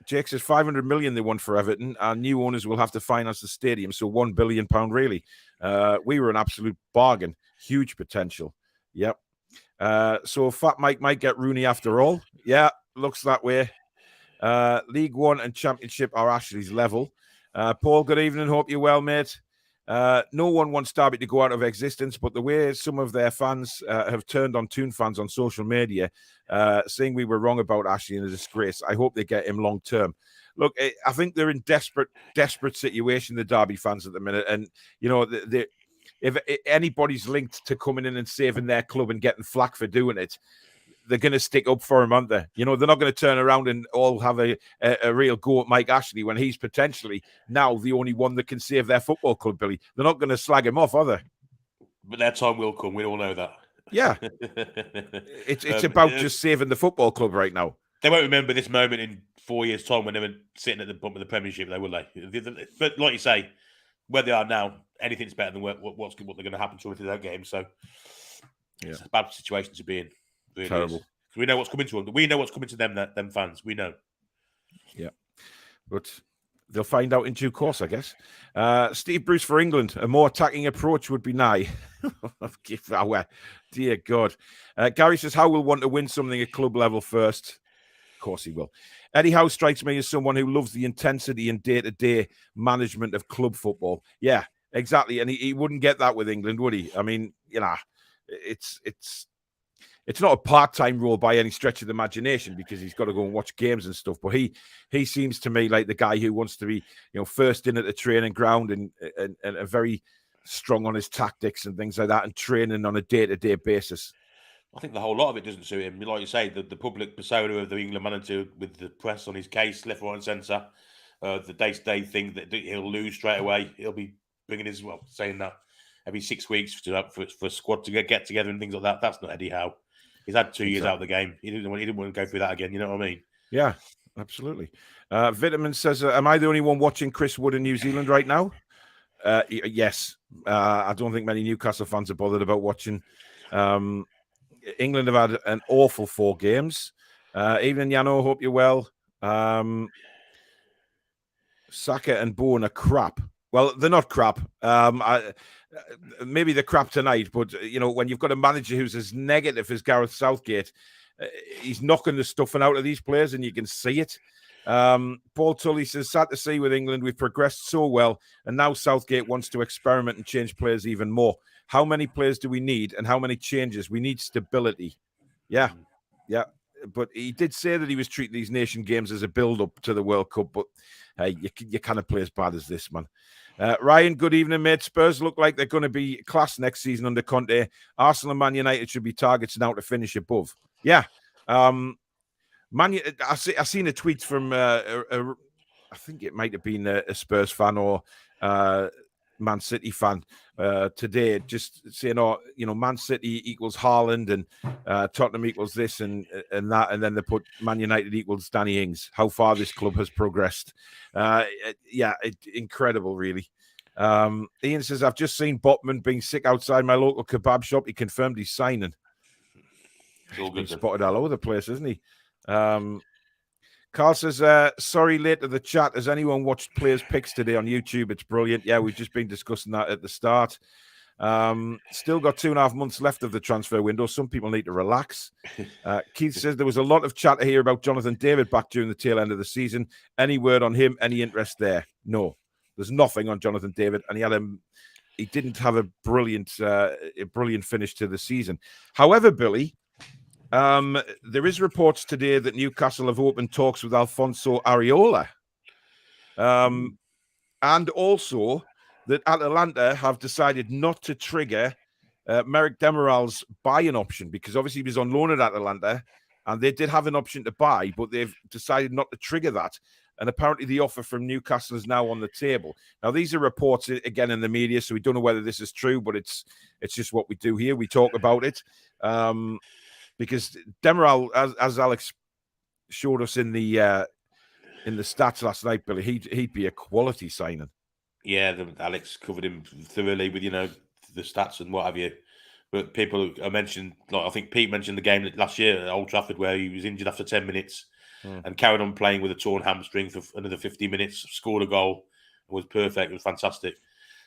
Jake says 500 million they want for Everton. Our new owners will have to finance the stadium, so £1 billion, really. We were an absolute bargain. Huge potential. Yep. So Fat Mike might get Rooney after all. Yeah, looks that way. League One and Championship are Ashley's level. Paul, good evening. Hope you're well, mate. No one wants Derby to go out of existence, but the way some of their fans have turned on Toon fans on social media, saying we were wrong about Ashley in a disgrace, I hope they get him long term. Look, I think they're in desperate situation, the Derby fans at the minute, and you know, if anybody's linked to coming in and saving their club and getting flack for doing it, they're going to stick up for him, aren't they? You know, they're not going to turn around and all have a real go at Mike Ashley when he's potentially now the only one that can save their football club, Billy. They're not going to slag him off, are they? But their time will come. We all know that. Yeah. It's about just saving the football club right now. They won't remember this moment in 4 years' time when they were sitting at the bottom of the Premiership, though, will they? But like you say, where they are now, anything's better than what they're going to happen to if they don't get him. So it's a bad situation to be in. Really terrible. We know what's coming to them. We know what's coming to them fans. We know. Yeah. But they'll find out in due course, I guess. Steve Bruce for England. A more attacking approach would be nigh. Dear God. Gary says, Howe will want to win something at club level first. Of course he will. Eddie Howe strikes me as someone who loves the intensity and day-to-day management of club football. Yeah, exactly. And he wouldn't get that with England, would he? I mean, you know, it's not a part-time role by any stretch of the imagination because he's got to go and watch games and stuff. But he seems to me like the guy who wants to be, you know, first in at the training ground and very strong on his tactics and things like that and training on a day-to-day basis. I think the whole lot of it doesn't suit him. Like you say, the public persona of the England manager with the press on his case, left, right and centre, the day-to-day thing that he'll lose straight away. He'll be bringing his, saying that every 6 weeks for a squad to get together and things like that. That's not Eddie Howe. He's had 2 years out of the game. He didn't want to go through that again. You know what I mean? Yeah, absolutely. Vitamin says, am I the only one watching Chris Wood in New Zealand right now? Yes. I don't think many Newcastle fans are bothered about watching. England have had an awful 4 games. Evening, Yano. Hope you're well. Saka and Bowen are crap. Well, they're not crap. Maybe they're crap tonight, but you know, when you've got a manager who's as negative as Gareth Southgate, he's knocking the stuffing out of these players, and you can see it. Paul Tully says, sad to see with England, we've progressed so well, and now Southgate wants to experiment and change players even more. How many players do we need, and how many changes? We need stability. Yeah. But he did say that he was treating these nation games as a build-up to the World Cup, but hey, you can't play as bad as this, man. Ryan, good evening, mate. Spurs look like they're going to be class next season under Conte. Arsenal and Man United should be targets now to finish above. Yeah. I seen a tweet from, I think it might have been a Spurs fan or Man City fan today, just saying, Man City equals Haaland and Tottenham equals this and that, and then they put Man United equals Danny Ings. How far this club has progressed. Incredible, really. Ian says, I've just seen Botman being sick outside my local kebab shop. He confirmed he's signing. He's been spotted all over the place, isn't he? Carl says, sorry, late to the chat. Has anyone watched Players Picks today on YouTube? It's brilliant. Yeah, we've just been discussing that at the start. Still got 2.5 months left of the transfer window. Some people need to relax. Keith says there was a lot of chatter here about Jonathan David back during the tail end of the season. Any word on him? Any interest there? No, there's nothing on Jonathan David. And he didn't have a brilliant finish to the season. However, Billy, there is reports today that Newcastle have opened talks with Alfonso Areola. And also that Atalanta have decided not to trigger Merrick Demiral's buy-in option, because obviously he was on loan at Atalanta and they did have an option to buy, but they've decided not to trigger that. And apparently the offer from Newcastle is now on the table. Now, these are reports, again, in the media, so we don't know whether this is true, but it's just what we do here. We talk about it. Because Demiral, as Alex showed us in the stats last night, Billy, he'd be a quality signing. Yeah, Alex covered him thoroughly with the stats and what have you. But people mentioned, like I think Pete mentioned the game last year at Old Trafford where he was injured after 10 minutes and carried on playing with a torn hamstring for another 50 minutes, scored a goal, was perfect, it was fantastic.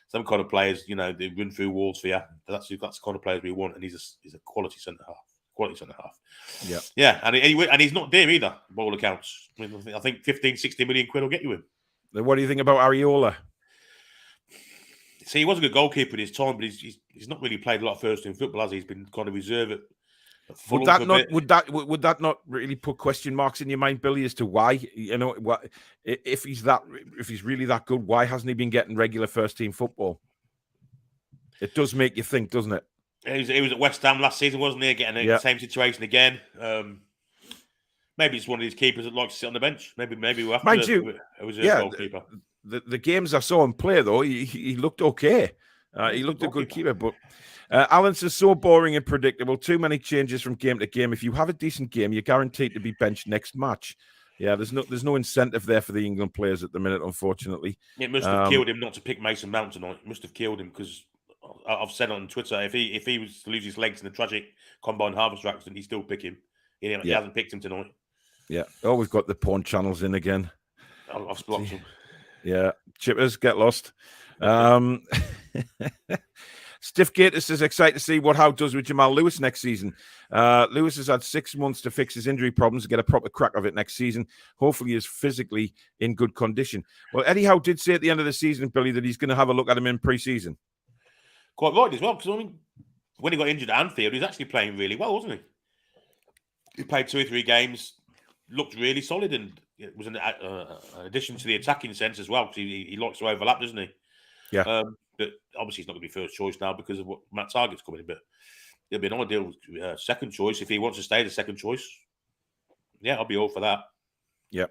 Some kind of players, they run through walls for you. That's the kind of players we want, and he's a quality centre half. Yeah, and he's not dear either, by all accounts. I think 15, 60 million quid will get you him. What do you think about Areola? See, he was a good goalkeeper in his time, but he's not really played a lot of first-team football, has he? He's been kind of reserve at would that not really put question marks in your mind, Billy, as to why? What if he's really that good? Why hasn't he been getting regular first-team football? It does make you think, doesn't it? He was at West Ham last season, wasn't he? Getting the same situation again. Maybe it's one of these keepers that likes to sit on the bench. Maybe we'll have a goalkeeper. The games I saw him play, though, he looked okay. He looked a good keeper. But Alan says, so boring and predictable. Too many changes from game to game. If you have a decent game, you're guaranteed to be benched next match. Yeah, there's no incentive there for the England players at the minute, unfortunately. It must have killed him not to pick Mason Mount tonight. It must have killed him because I've said on Twitter, if he was to lose his legs in a tragic combine harvester accident, he'd still pick him. He hasn't picked him tonight. Yeah. Oh, we've got the porn channels in again. I've blocked them. Yeah. Chippers, get lost. Stiff Gators is excited to see what Howe does with Jamal Lewis next season. Lewis has had 6 months to fix his injury problems and get a proper crack of it next season. Hopefully he is physically in good condition. Well, Eddie Howe did say at the end of the season, Billy, that he's going to have a look at him in pre-season. Quite right as well, because when he got injured at Anfield, he was actually playing really well, wasn't he? He played 2 or 3 games, looked really solid, and it was an addition to the attacking sense as well, because he likes to overlap, doesn't he? Yeah. But obviously he's not going to be first choice now because of what Matt Targett's coming in, but he'll be an ideal second choice if he wants to stay the second choice. Yeah, I'll be all for that. Yeah.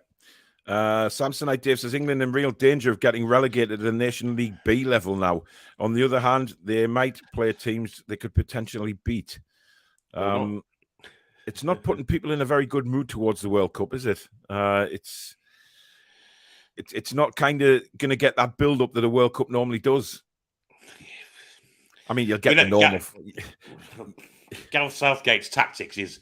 Samsonite Dave says England in real danger of getting relegated to the Nation League B level now. On the other hand, they might play teams they could potentially beat. It's not putting people in a very good mood towards the World Cup, is it? It's not kind of going to get that build up that a World Cup normally does. I mean, you'll get the normal. Gareth Southgate's tactics is,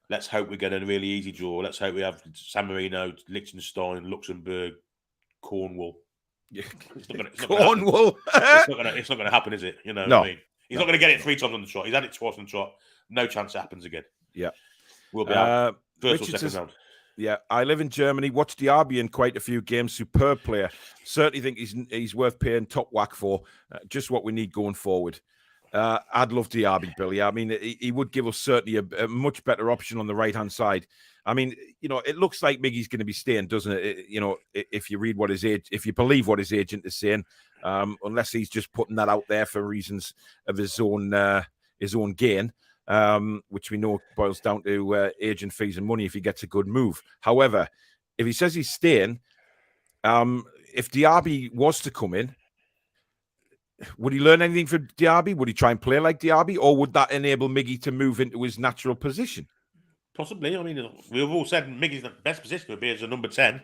let's hope we get a really easy draw. Let's hope we have San Marino, Liechtenstein, Luxembourg, Cornwall. Yeah. Cornwall. It's not going to happen, is it? No. What I mean? He's not going to get it 3 times on the trot. He's had it twice on the trot. No chance it happens again. Yeah. We'll be out first Richard or second round. Yeah, I live in Germany. Watched Diaby in quite a few games. Superb player. Certainly think he's worth paying top whack for. Just what we need going forward. I'd love Diaby, Billy. I mean, he would give us certainly a much better option on the right-hand side. I mean, it looks like Miggy's going to be staying, doesn't it? If you read if you believe what his agent is saying, unless he's just putting that out there for reasons of his own gain. Which we know boils down to agent fees and money if he gets a good move. However, if he says he's staying, if Diaby was to come in, would he learn anything from Diaby? Would he try and play like Diaby? Or would that enable Miggy to move into his natural position? Possibly. I mean, we've all said Miggy's the best position would be as a number 10.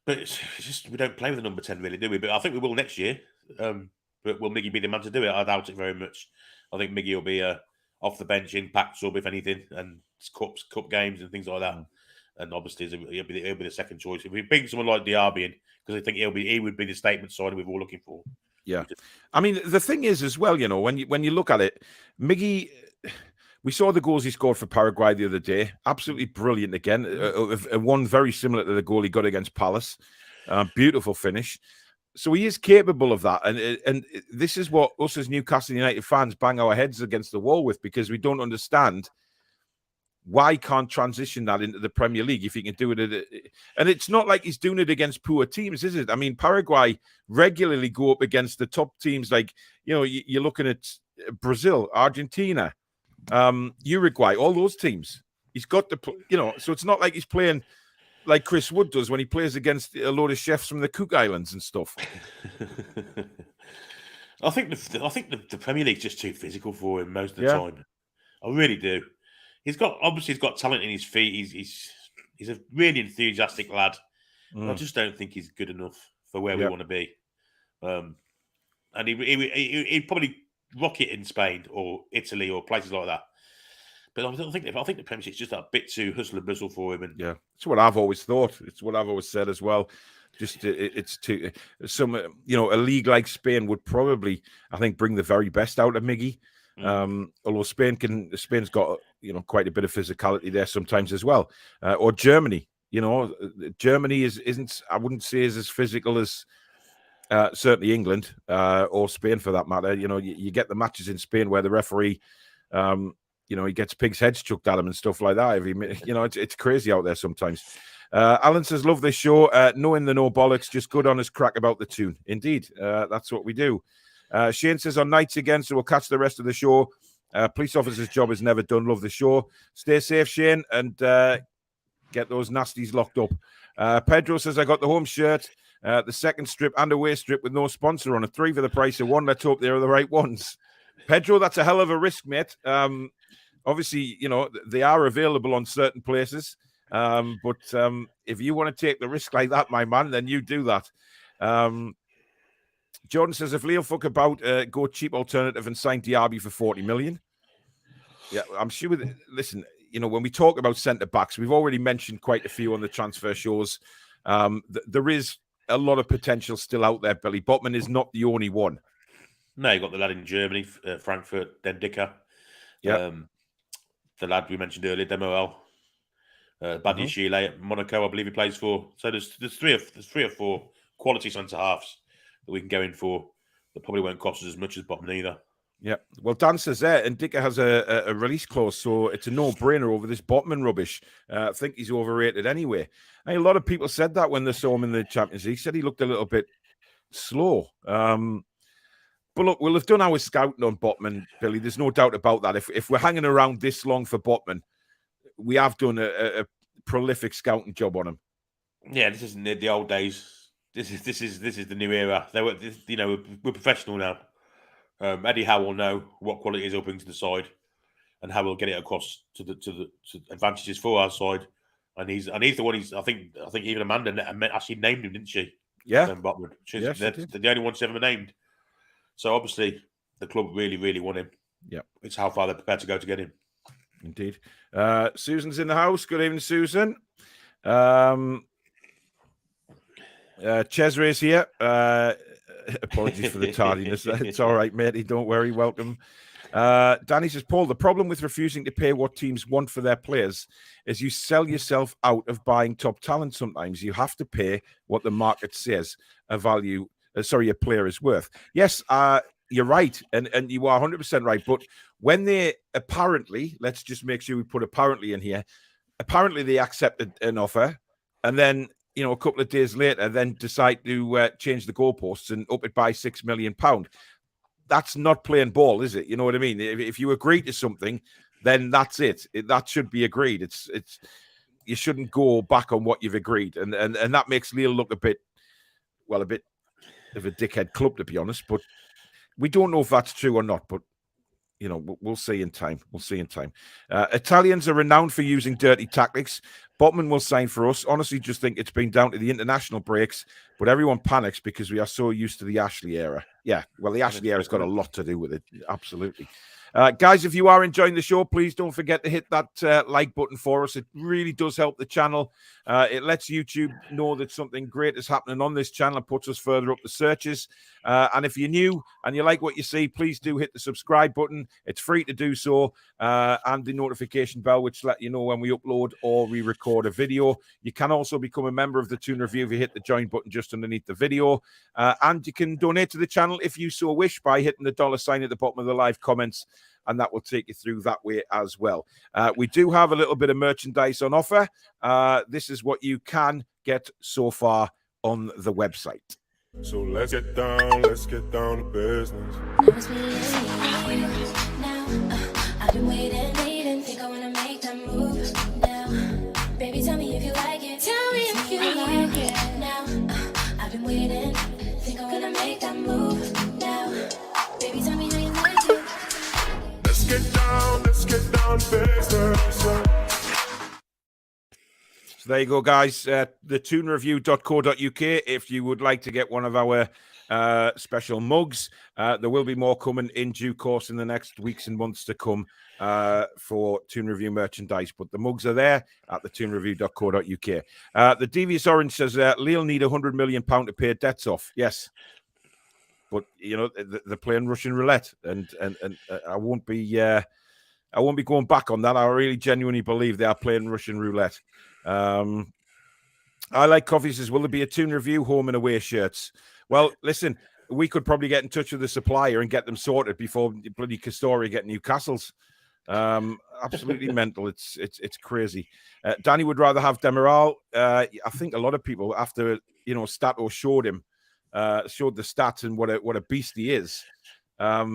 But it's just we don't play with a number 10, really, do we? But I think we will next year. But will Miggy be the man to do it? I doubt it very much. I think Miggy will be off the bench, impact sub, if anything, and cup games and things like that. And obviously, he'll be the second choice. If we bring someone like Diaby in, because I think he would be the statement signing we're all looking for. Yeah, I mean, the thing is as well, when you look at it, Miggy, we saw the goals he scored for Paraguay the other day. Absolutely brilliant again. One very similar to the goal he got against Palace. Beautiful finish. So he is capable of that. And this is what us as Newcastle United fans bang our heads against the wall with, because we don't understand why can't transition that into the Premier League if he can do it. And it's not like he's doing it against poor teams, is it? I mean, Paraguay regularly go up against the top teams. Like, you're looking at Brazil, Argentina, Uruguay, all those teams. He's got so it's not like he's playing like Chris Wood does when he plays against a load of chefs from the Cook Islands and stuff. I think the Premier League's just too physical for him most of the time. I really do. He's got talent in his feet. He's a really enthusiastic lad. I just don't think he's good enough for where we want to be. And he'd probably rock it in Spain or Italy or places like that. But I think the Premiership's just a bit too hustle and bustle for him. And yeah, it's what I've always thought. It's what I've always said as well. Just it's too some a league like Spain would probably, I think, bring the very best out of Miggy. Although Spain's got quite a bit of physicality there sometimes as well. Or Germany, Germany isn't, I wouldn't say, is as physical as certainly England or Spain for that matter. You get the matches in Spain where the referee. He gets pigs' heads chucked at him and stuff like that. It's crazy out there sometimes. Alan says, love this show. Knowing the no bollocks, just good honest crack about the Toon. Indeed, that's what we do. Shane says, on nights again, so we'll catch the rest of the show. Police officer's job is never done. Love the show. Stay safe, Shane, and get those nasties locked up. Pedro says, I got the home shirt, the second strip and away strip with no sponsor on it. 3 for the price of 1. Let's hope they're the right ones. Pedro, that's a hell of a risk, mate. Obviously, they are available on certain places. But if you want to take the risk like that, my man, then you do that. Jordan says, if Leo fuck about, go cheap alternative and sign Diaby for 40 million. Yeah, I'm sure. Listen, when we talk about centre-backs, we've already mentioned quite a few on the transfer shows. There is a lot of potential still out there, Billy. Botman is not the only one. No, you got the lad in Germany, Frankfurt, Den Dicker. Yeah. The lad we mentioned earlier, Demoel. Badia Chile at Monaco, I believe he plays for. So there's three or four quality centre halves that we can go in for that probably won't cost us as much as Botman either. Yeah. Well, Dan says there, and Dicker has a release clause, so it's a no-brainer over this Botman rubbish. I think he's overrated anyway. A lot of people said that when they saw him in the Champions League. Said he looked a little bit slow. But look, we'll have done our scouting on Botman, Billy. There's no doubt about that. If we're hanging around this long for Botman, we have done a prolific scouting job on him. Yeah, this isn't the old days. This is the new era. We're professional now. Eddie Howe will know what qualities he'll bring to the side, and how we'll get it across to the advantages for our side. And he's the one. I think even Amanda actually named him, didn't she? Yeah, Sven Botman. They're the only one she's ever named. So obviously the club really, really want him. Yeah, it's how far they're prepared to go to get him. Indeed. Susan's in the house. Good evening, Susan. Cesre's here. Apologies for the tardiness. It's all right, matey. Don't worry. Welcome. Danny says, Paul, the problem with refusing to pay what teams want for their players is you sell yourself out of buying top talent sometimes. You have to pay what the market says a player is worth. Yes, you're right, and you are 100% right. But when they apparently, let's just make sure we put apparently in here, apparently they accepted an offer, and then a couple of days later, then decide to change the goalposts and up it by £6 million. That's not playing ball, is it? You know what I mean? If you agree to something, then that's it. That should be agreed. It's you shouldn't go back on what you've agreed, and that makes Lille look a bit of a dickhead club, to be honest. But we don't know if that's true or not. But we'll see in time. Italians are renowned for using dirty tactics. Botman will sign for us. Honestly, just think it's been down to the international breaks, but everyone panics because we are so used to the Ashley era. Yeah, well, the Ashley era's got a lot to do with it. Absolutely. Guys, if you are enjoying the show, please don't forget to hit that like button for us. It really does help the channel. It lets YouTube know that something great is happening on this channel and puts us further up the searches. And if you're new and you like what you see, please do hit the subscribe button. It's free to do so. And the notification bell, which let you know when we upload or we record a video. You can also become a member of the Toon Review if you hit the join button just underneath the video. And you can donate to the channel if you so wish by hitting the $sign at the bottom of the live comments, and that will take you through that way as well. We do have a little bit of merchandise on offer. This is what you can get so far on the website. So let's get down to business. I've been waiting, think I wanna make that move now. Baby, tell me if you like it. Tell me So there you go, guys. The toonreview.co.uk. If you would like to get one of our special mugs, there will be more coming in due course in the next weeks and months to come for Toon Review merchandise. But the mugs are there at the toonreview.co.uk. The Devious Orange says Lille need £100 million to pay debts off. Yes. But, you know, they're playing Russian roulette, and I won't be going back on that. I really genuinely believe they are playing Russian roulette. I like coffee says, will there be a Toon Review home and away shirts? Well, listen, we could probably get in touch with the supplier and get them sorted before bloody Castori get Newcastle's. Absolutely mental. It's crazy. Danny would rather have Demiral. I think a lot of people, after Stato showed the stats and what a beast he is. A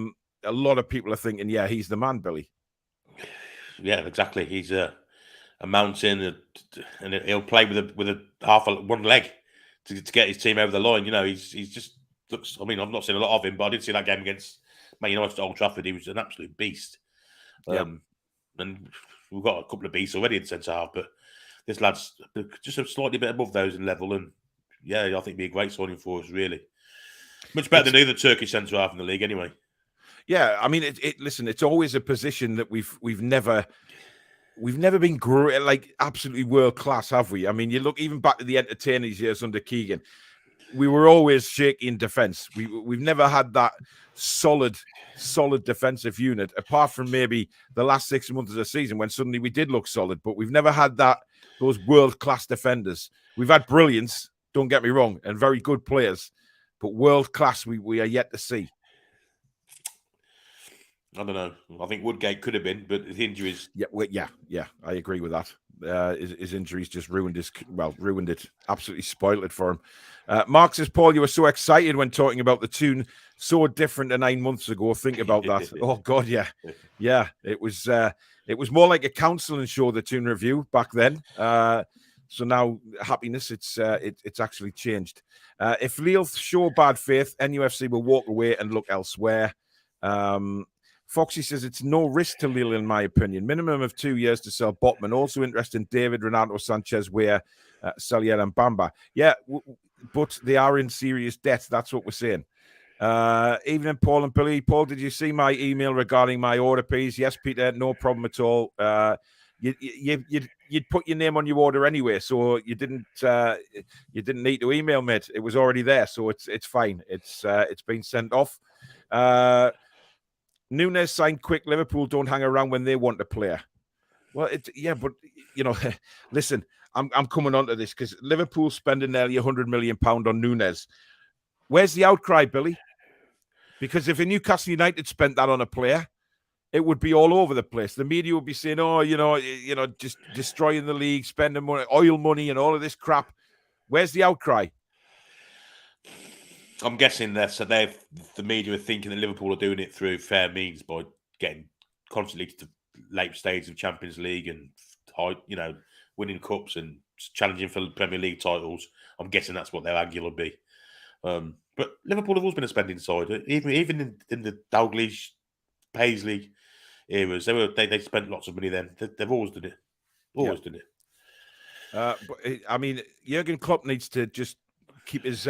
lot of people are thinking, yeah, he's the man, Billy. Yeah, exactly. He's a mountain, and he'll play with one leg to get his team over the line. You know, he's just looks. I mean, I've not seen a lot of him, but I did see that game against Man United at Old Trafford. He was an absolute beast. And we've got a couple of beasts already in centre half, but this lad's just a slightly bit above those in level. And yeah, I think it'd be a great signing for us. Really, much better than either Turkish centre half in the league, anyway. Yeah, I mean, listen, it's always a position that we've never been like absolutely world class, have we? I mean, you look even back to the entertainers years under Keegan, we were always shaky in defence. We've never had that solid defensive unit, apart from maybe the last 6 months of the season when suddenly we did look solid. But we've never had those world class defenders. We've had brilliance, don't get me wrong, and very good players, but world class we are yet to see. I don't know. I think Woodgate could have been, but his injuries. Yeah. I agree with that. His injuries just ruined it. Absolutely spoiled it for him. Mark says, Paul, you were so excited when talking about the Toon. So different to 9 months ago. Think about that. Oh God, yeah. It was more like a counselling show, the Toon Review back then. So now happiness, it's actually changed. If Lille show bad faith, NUFC will walk away and look elsewhere. Foxy says it's no risk to Lille, in my opinion. Minimum of 2 years to sell Botman. Also interested in David, Renato Sanchez, Weah, Salier and Bamba. Yeah, but they are in serious debt. That's what we're saying. Evening, Paul and Billy. Paul, did you see my email regarding my order, please? Yes, Peter, no problem at all. You'd put your name on your order anyway, so you didn't need to email me. It was already there, so it's fine. It's been sent off. Nunes signed quick. Liverpool don't hang around when they want a player. Well, but listen, I'm coming on to this because Liverpool spending nearly £100 million on Nunes. Where's the outcry, Billy? Because if a Newcastle United spent that on a player, it would be all over the place. The media would be saying, just destroying the league, spending money, oil money, and all of this crap. Where's the outcry? I'm guessing the media are thinking that Liverpool are doing it through fair means by getting constantly to the late stage of Champions League and winning cups and challenging for Premier League titles. I'm guessing that's what their angle would be. But Liverpool have always been a spending side, even in the Dalglish, Paisley eras. They spent lots of money then. They've always done it. Done it. But I mean, Jurgen Klopp needs to just keep his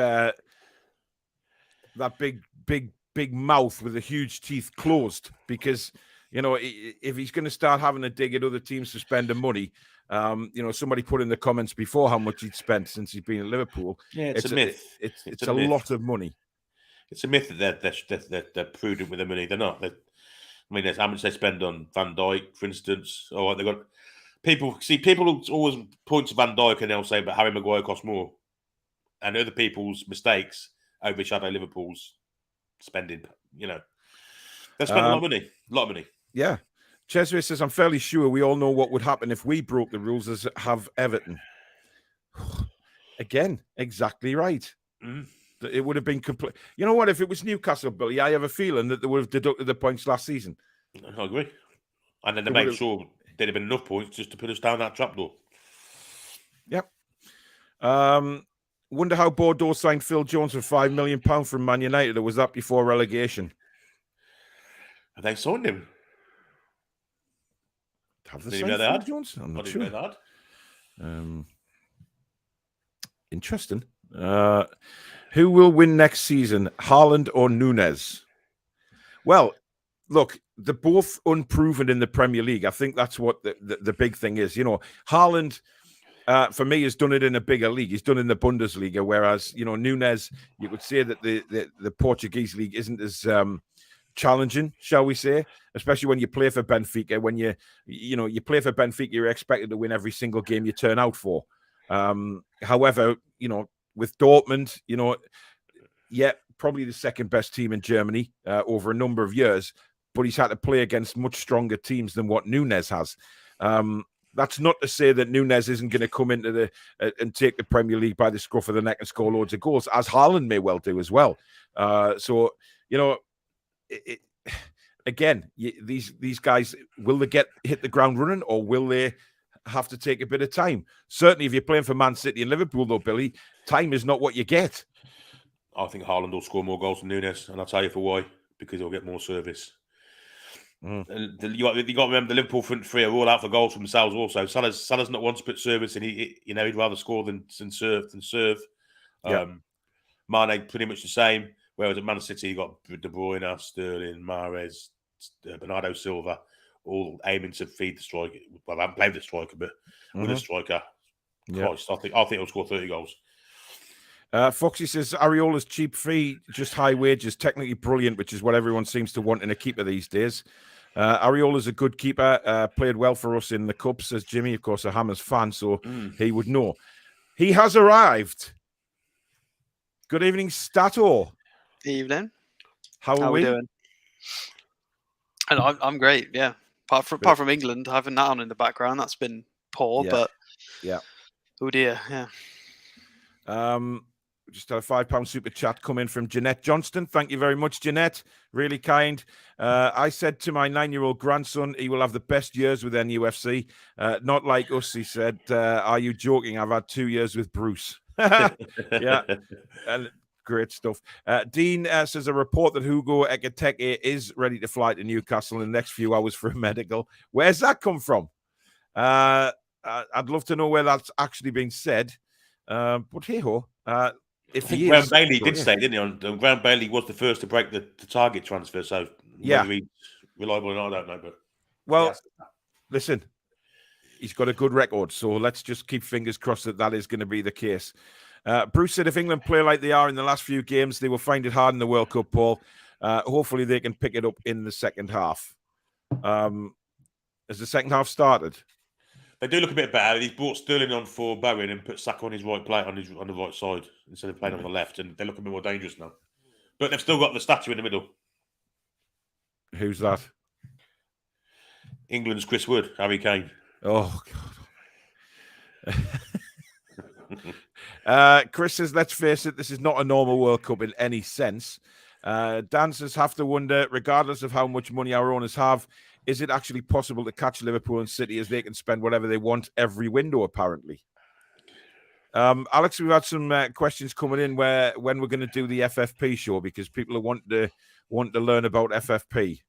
that big mouth with the huge teeth closed, because if he's going to start having a dig at other teams for spending money, somebody put in the comments before how much he'd spent since he's been at Liverpool. Yeah, it's a myth. It's a lot of money. It's a myth that they're prudent with the money. They're not. There's how much they spend on Van Dijk, for instance. Or they've got people always point to Van Dijk and they'll say, but Harry Maguire costs more, and other people's mistakes overshadow Liverpool's spending. They spend a lot of money. Yeah. Cesare says, I'm fairly sure we all know what would happen if we broke the rules as have Everton. Again, exactly right. It would have been complete. You know what? If it was Newcastle, Billy, I have a feeling that they would have deducted the points last season. I agree. And then they made sure there'd have been enough points just to put us down that trapdoor. Yep. Wonder how Bordeaux signed Phil Jones for £5 million from Man United, or was that before relegation? Have they signed him? have the Didn't same even know they Phil had. Jones? I'm I not didn't sure. know that. Interesting. Who will win next season, Haaland or Núñez? Well, look, they're both unproven in the Premier League. I think that's what the big thing is. You know, Haaland, for me, has done it in a bigger league. He's done it in the Bundesliga, whereas, you know, Núñez, you could say that the Portuguese league isn't as challenging, shall we say, especially when you play for Benfica. When you play for Benfica, you're expected to win every single game you turn out for. However, you know, with Dortmund, you know, probably the second best team in Germany over a number of years, but he's had to play against much stronger teams than what Núñez has. That's not to say that Núñez isn't going to come into and take the Premier League by the scruff of the neck and score loads of goals, as Haaland may well do as well. So, you know, again, these guys, will they hit the ground running, or will they have to take a bit of time? Certainly, if you're playing for Man City and Liverpool, though, Billy, time is not what you get. I think Haaland will score more goals than Núñez, and I'll tell you for why. Because he'll get more service. And you got to remember the Liverpool front three are all out for goals for themselves. Also, Salah's not one to put service, and he'd rather score than serve. Yeah. Mane pretty much the same. Whereas at Man City, you got De Bruyne, Sterling, Mahrez, Bernardo Silva, all aiming to feed the striker. Well, I haven't played the striker, but with a striker, Christ, I think he'll score 30 goals. Foxy says Areola's cheap fee, just high wages, technically brilliant, which is what everyone seems to want in a keeper these days. Areola's a good keeper, played well for us in the Cup, says Jimmy, of course, a Hammers fan, so he would know. He has arrived. Good evening, Stato. Evening. How are we doing? And I'm great, yeah. Apart from England, having that on in the background, that's been poor, but oh dear, yeah. Just had a £5 super chat come in from Jeanette Johnston. Thank you very much, Jeanette. Really kind. I said to my 9-year-old grandson, he will have the best years with NUFC. Not like us, he said. Are you joking? I've had 2 years with Bruce. Yeah. Great stuff. Dean says a report that Hugo Ekiteke is ready to fly to Newcastle in the next few hours for a medical. Where's that come from? I'd love to know where that's actually been said. But hey-ho. If he Graham Bailey did say, didn't he? Graham Bailey was the first to break the target transfer, so whether he's reliable or not, I don't know. But listen, he's got a good record, so let's just keep fingers crossed that is going to be the case. Bruce said if England play like they are in the last few games, they will find it hard in the World Cup, Paul. Hopefully they can pick it up in the second half. Has the second half started? They do look a bit better. He's brought Sterling on for Bowen and put Saka on his right plate on the right side instead of playing on the left, and they look a bit more dangerous now. But they've still got the statue in the middle. Who's that? England's Chris Wood, Harry Kane. Oh God. Chris says, let's face it, this is not a normal World Cup in any sense. Dancers have to wonder, regardless of how much money our owners have, is it actually possible to catch Liverpool and City as they can spend whatever they want every window, apparently? Alex, we've had some questions coming in when we're going to do the FFP show, because people are want to learn about FFP.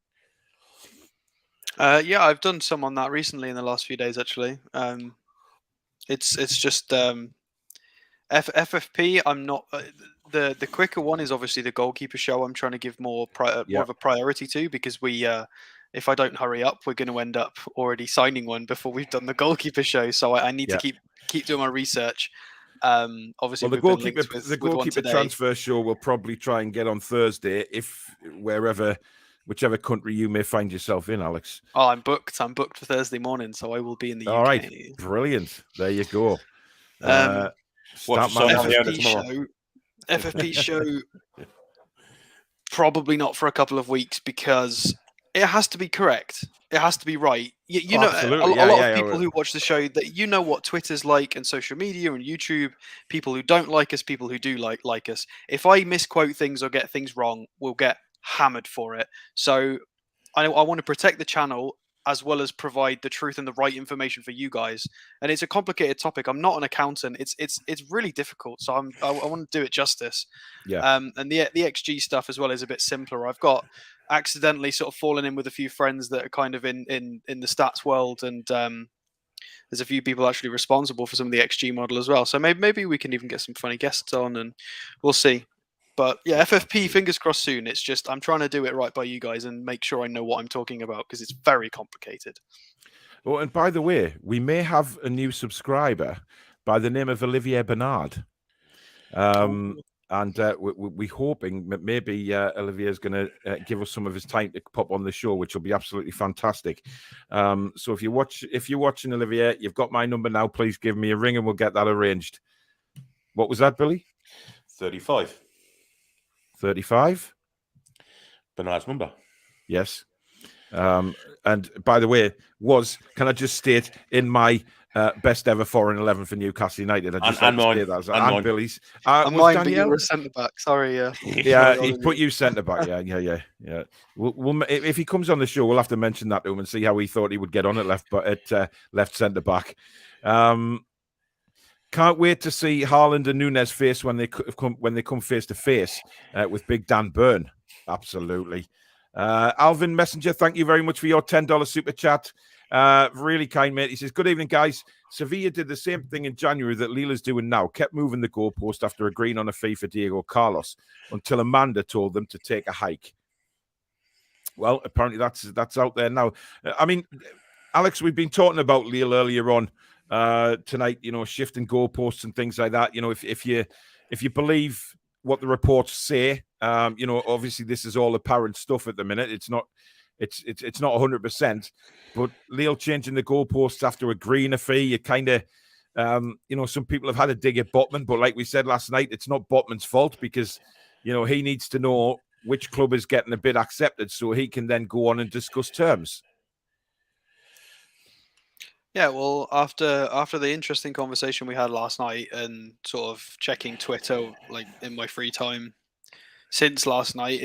Yeah, I've done some on that recently in the last few days, actually. It's just FFP. I'm not the quicker one is obviously the goalkeeper show. I'm trying to give more of a priority to, because we if I don't hurry up, we're going to end up already signing one before we've done the goalkeeper show. So I need to keep doing my research. Obviously, well, the goalkeeper transfer show will probably try and get on Thursday, whichever country you may find yourself in, Alex. Oh, I'm booked for Thursday morning, so I will be in the UK. All right, brilliant. There you go. FFP show probably not for a couple of weeks, because it has to be correct. It has to be right. You know, a lot of people who watch the show, that you know what Twitter's like and social media and YouTube, people who don't like us, people who do like us. If I misquote things or get things wrong, we'll get hammered for it. So I want to protect the channel. as well as provide the truth and the right information for you guys. And it's a complicated topic. I'm not an accountant. It's really difficult. So I want to do it justice. Yeah. And the XG stuff as well is a bit simpler. I've got accidentally sort of fallen in with a few friends that are kind of in the stats world, and there's a few people actually responsible for some of the XG model as well. So maybe we can even get some funny guests on, and we'll see. But yeah, FFP, fingers crossed soon. It's just I'm trying to do it right by you guys and make sure I know what I'm talking about, because it's very complicated. Oh, and by the way, we may have a new subscriber by the name of Olivier Bernard. And we're hoping that maybe Olivier is going to give us some of his time to pop on the show, which will be absolutely fantastic. So if you're watching, Olivier, you've got my number now. Please give me a ring and we'll get that arranged. What was that, Billy? 35. 35? Bernard's number. Yes. And by the way, can I just state, in my best ever foreign 11 for Newcastle United? I just and like to mine. state that. And mine. Billy's. And mine, but you were a centre back. Sorry, yeah. Yeah, he put you centre back. Yeah. We'll if he comes on the show, we'll have to mention that to him and see how he thought he would get on at left centre back. Can't wait to see Haaland and Nunes face when they come face to face with Big Dan Burn. Absolutely. Alvin Messenger, thank you very much for your $10 super chat. Really kind, mate. He says, good evening, guys. Sevilla did the same thing in January that Lila's doing now. Kept moving the goalpost after agreeing on a fee for Diego Carlos until Amanda told them to take a hike. Well, apparently that's out there now. I mean, Alex, we've been talking about Lille earlier on tonight, shifting goalposts and things like that. If you believe what the reports say, obviously this is all apparent stuff at the minute. It's not 100%, but Lille changing the goalposts after agreeing a fee, you kind of, some people have had a dig at Botman, but like we said last night, it's not Botman's fault, because, he needs to know which club is getting a bid accepted so he can then go on and discuss terms. Yeah, well, after the interesting conversation we had last night and sort of checking Twitter like in my free time since last night,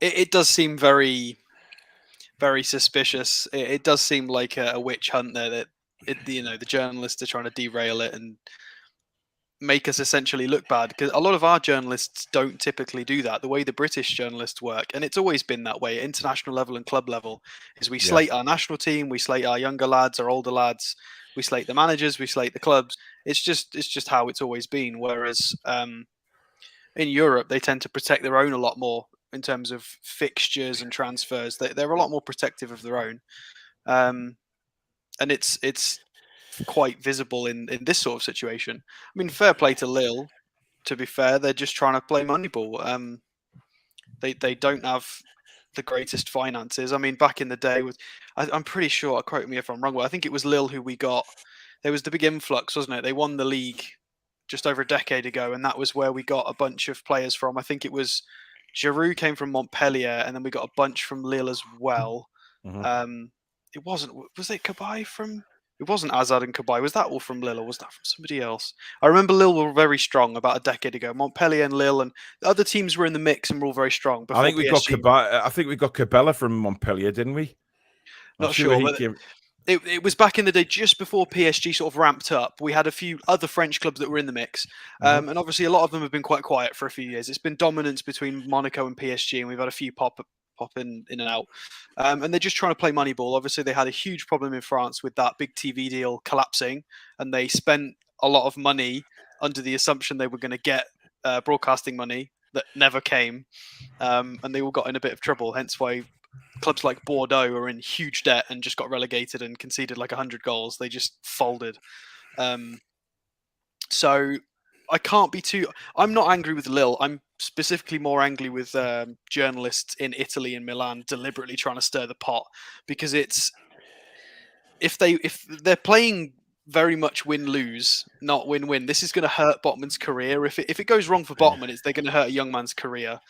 it does seem very, very suspicious. It does seem like a witch hunt there, that the journalists are trying to derail it and make us essentially look bad, because a lot of our journalists don't typically do that. The way the British journalists work, and it's always been that way, international level and club level, is we slate our national team, we slate our younger lads, our older lads, we slate the managers, we slate the clubs. It's just how it's always been. Whereas in Europe, they tend to protect their own a lot more in terms of fixtures and transfers. They're a lot more protective of their own, and it's quite visible in this sort of situation. I mean, fair play to Lille. To be fair, they're just trying to play Moneyball. They don't have the greatest finances. I mean, back in the day, I'm pretty sure, quote me if I'm wrong, but I think it was Lille who we got. There was the big influx, wasn't it? They won the league just over a decade ago, and that was where we got a bunch of players from. I think it was Giroud came from Montpellier, and then we got a bunch from Lille as well. Mm-hmm. Was it Kabay from? It wasn't Azad and Kabay. Was that all from Lille, or was that from somebody else? I remember Lille were very strong about a decade ago. Montpellier and Lille and the other teams were in the mix and were all very strong. I think we got Kabay. I think we got Cabela from Montpellier, didn't we? Not sure. But it was back in the day, just before PSG sort of ramped up. We had a few other French clubs that were in the mix. And obviously a lot of them have been quite quiet for a few years. It's been dominance between Monaco and PSG, and we've had a few pop in and out. And they're just trying to play Moneyball. Obviously, they had a huge problem in France with that big TV deal collapsing, and they spent a lot of money under the assumption they were going to get broadcasting money that never came. And they all got in a bit of trouble, hence why clubs like Bordeaux are in huge debt and just got relegated and conceded like 100 goals. They just folded. So I can't be too... I'm not angry with Lille. I'm specifically more angry with journalists in Italy and Milan deliberately trying to stir the pot, because it's... If they're playing very much win-lose, not win-win, this is going to hurt Botman's career. If it goes wrong for Botman, they're going to hurt a young man's career.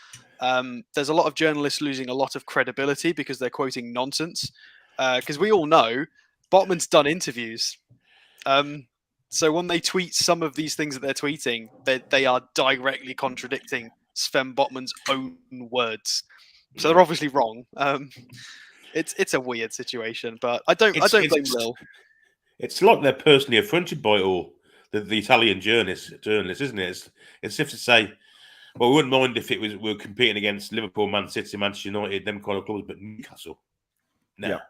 There's a lot of journalists losing a lot of credibility because they're quoting nonsense. Because we all know Botman's done interviews. So when they tweet some of these things that they're tweeting, they are directly contradicting Sven Botman's own words. So they're obviously wrong. it's a weird situation, but I don't blame Lil. It's like they're personally affronted by it all. The Italian journalists, isn't it? It's as if to say, well, we wouldn't mind if we were competing against Liverpool, Man City, Manchester United, them kind of clubs, but Newcastle. No. Yeah.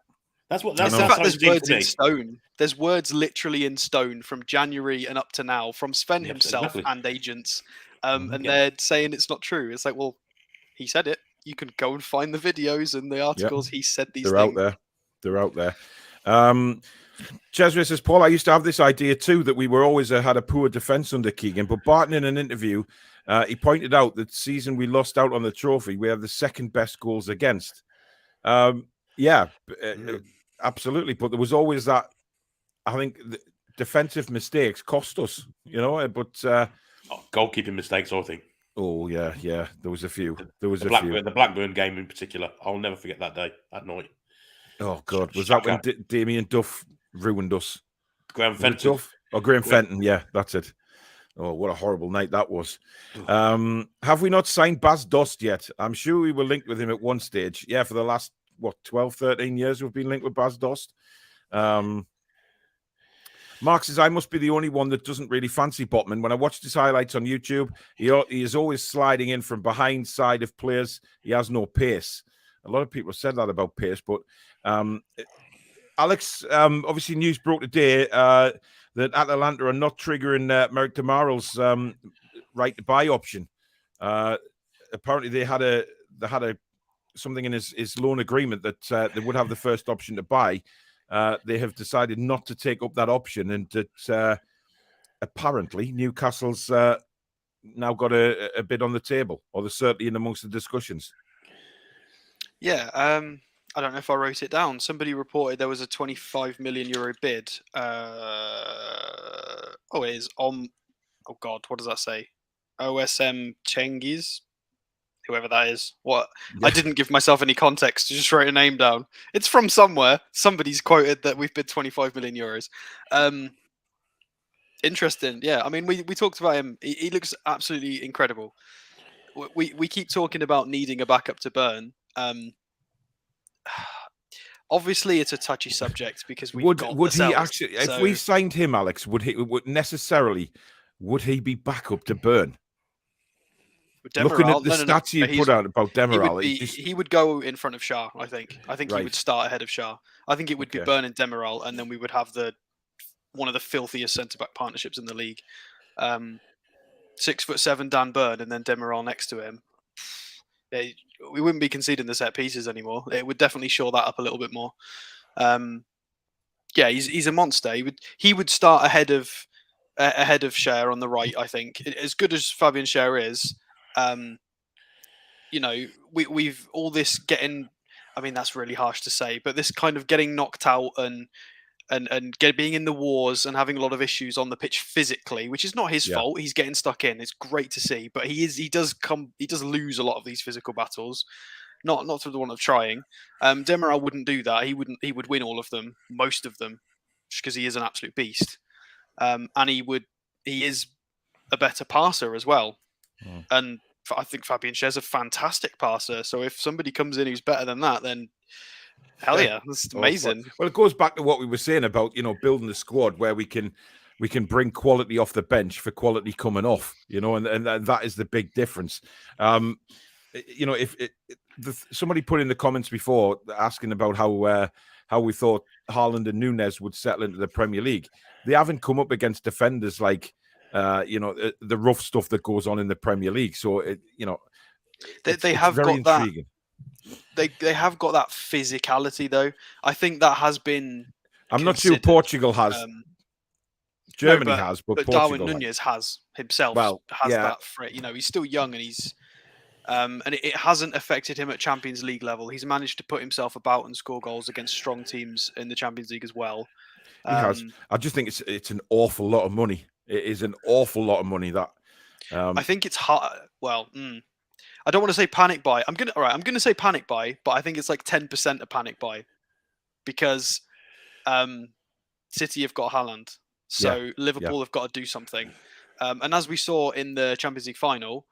That's in fact, there's words in stone. There's words literally in stone from January and up to now from Sven himself and agents. And they're saying it's not true. It's like, well, he said it. You can go and find the videos and the articles. He said these things. Out there. They're out there. Cesare says, Paul, I used to have this idea too, that we were always had a poor defence under Keegan. But Barton, in an interview, he pointed out that season we lost out on the trophy, we have the second best goals against. Absolutely. But there was always that, I think, defensive mistakes cost us, but goalkeeping mistakes, I think. Oh, yeah. There was a few. The Blackburn game in particular. I'll never forget that day, that night. Oh, God. Was that when Damien Duff ruined us? Graham Fenton. Graham Fenton. Yeah, that's it. Oh, what a horrible night that was. Have we not signed Bas Dost yet? I'm sure we were linked with him at one stage. Yeah, for the last, 12, 13 years we've been linked with Bas Dost. Mark says, I must be the only one that doesn't really fancy Botman. When I watched his highlights on YouTube, he is always sliding in from behind side of players. He has no pace. A lot of people said that about pace, but Alex, obviously news broke today that Atalanta are not triggering Merrick Demaral's right to buy option. Apparently they had something in his loan agreement that they would have the first option to buy. They have decided not to take up that option, and that apparently Newcastle's now got a bid on the table, or they're certainly in amongst the discussions. Yeah, I don't know if I wrote it down. Somebody reported there was a 25 million euro bid. It is on. Oh God, what does that say? OSM Cengiz, whoever that is. What? Yeah. I didn't give myself any context to just write a name down. It's from somewhere. Somebody's quoted that we've bid 25 million euros. Interesting. Yeah, I mean, we talked about him. He looks absolutely incredible. We keep talking about needing a backup to Burn. Obviously, it's a touchy subject because we would he actually, if we signed him, Alex, would he be back up to Burn? Looking at the stats he put out about Demiral, he would go in front of Shah. I think he would start ahead of Shah. I think it would be Burn and Demiral, and then we would have one of the filthiest centre back partnerships in the league. 6'7" Dan Burn, and then Demiral next to him. We wouldn't be conceding the set pieces anymore. It would definitely shore that up a little bit more. He's a monster. He would start ahead of Schär on the right. I think as good as Fabian Schär is, we've all this getting. I mean, that's really harsh to say, but this kind of getting knocked out and being in the wars and having a lot of issues on the pitch physically, which is not his fault. He's getting stuck in. It's great to see, but he does lose a lot of these physical battles, not to the one of trying. Demiral wouldn't do that. He would win all of them, most of them, just because he is an absolute beast. And he is a better passer as well. And I think Fabian Schär's a fantastic passer. So if somebody comes in who's better than that, then hell yeah, that's amazing. Well, it goes back to what we were saying about building the squad where we can bring quality off the bench for quality coming off, and that is the big difference. Somebody put in the comments before asking about how we thought Haaland and Núñez would settle into the Premier League. They haven't come up against defenders like the rough stuff that goes on in the Premier League. So they have got intriguing. They have got that physicality, though. I think that has been. I'm not sure Portugal has. Germany has, but Darwin Núñez has himself. That. He's still young, and he's and it hasn't affected him at Champions League level. He's managed to put himself about and score goals against strong teams in the Champions League as well. He has. I just think it's an awful lot of money. It is an awful lot of money. That I think it's hard. Well. I don't want to say panic buy. I'm gonna say panic buy, but I think it's like 10% a panic buy because City have got Haaland, so Liverpool have got to do something. And as we saw in the Champions League final,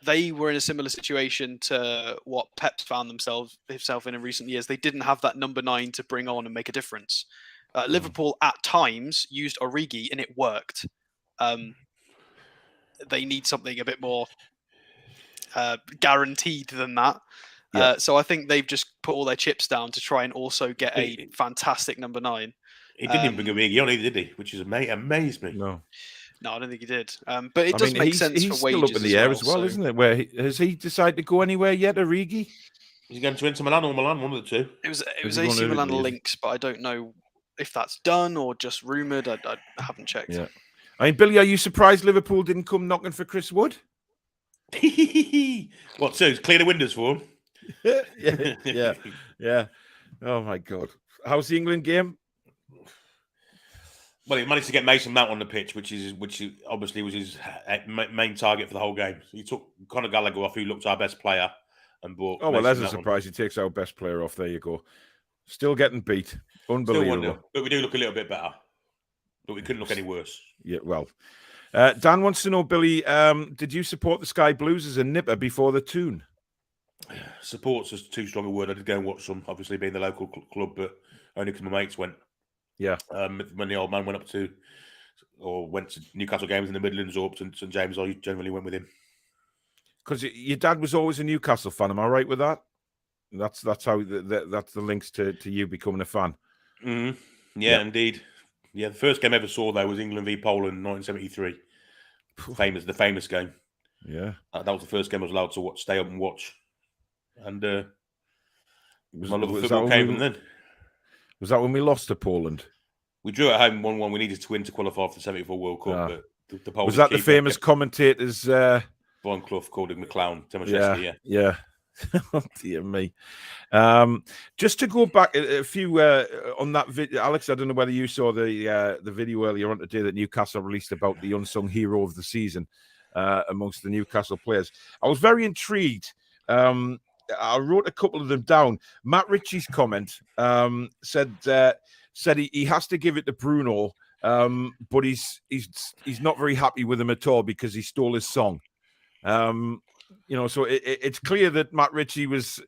they were in a similar situation to what Pep's found himself in recent years. They didn't have that number 9 to bring on and make a difference. Liverpool at times used Origi and it worked. They need something a bit more guaranteed than that. So I think they've just put all their chips down to try and also get a fantastic number 9. He didn't even bring Origi on either, did he? Which is amazed me. No, I don't think he did. But it does make sense he's for wages still up in the air as well, so. isn't it? Where has he decided to go anywhere yet, Origi? He's going to Inter Milan or Milan, one of the two. It was AC Milan links, but I don't know if that's done or just rumoured. I haven't checked. Yeah. I mean, Billy, are you surprised Liverpool didn't come knocking for Chris Wood? What, so clear the windows for him? Yeah. Oh my God. How's the England game? Well, he managed to get Mason Mount on the pitch, which obviously was his main target for the whole game. He took Conor Gallagher off, who looked our best player, and brought. Oh well, that's a surprise. He takes our best player off. There you go. Still getting beat. Unbelievable. But we do look a little bit better. But we couldn't look any worse. Yeah. Well, Dan wants to know, Billy, did you support the Sky Blues as a nipper before the Toon? Support's is too strong a word. I did go and watch some, obviously being the local club, but only because my mates went. Yeah. When the old man went to Newcastle games in the Midlands or up to St James, I generally went with him. Because your dad was always a Newcastle fan. Am I right with that? That's how that's the links to you becoming a fan. Mm-hmm. Yeah, indeed. Yeah, the first game I ever saw though was England v Poland in 1973. The famous game. Yeah, that was the first game I was allowed to stay up and watch. And my love of football came from then. Was that when we lost to Poland? We drew at home 1-1. We needed to win to qualify for the 74 World Cup. But the Polish was that the famous commentators? Von Clough called him the clown. Yeah. Oh, dear me. Just to go back a few on that video, Alex, I don't know whether you saw the video earlier on today that Newcastle released about the unsung hero of the season amongst the Newcastle players. I was very intrigued. I wrote a couple of them down. Matt Ritchie's comment said he has to give it to Bruno, but he's not very happy with him at all because he stole his song. So it's clear that Matt Ritchie was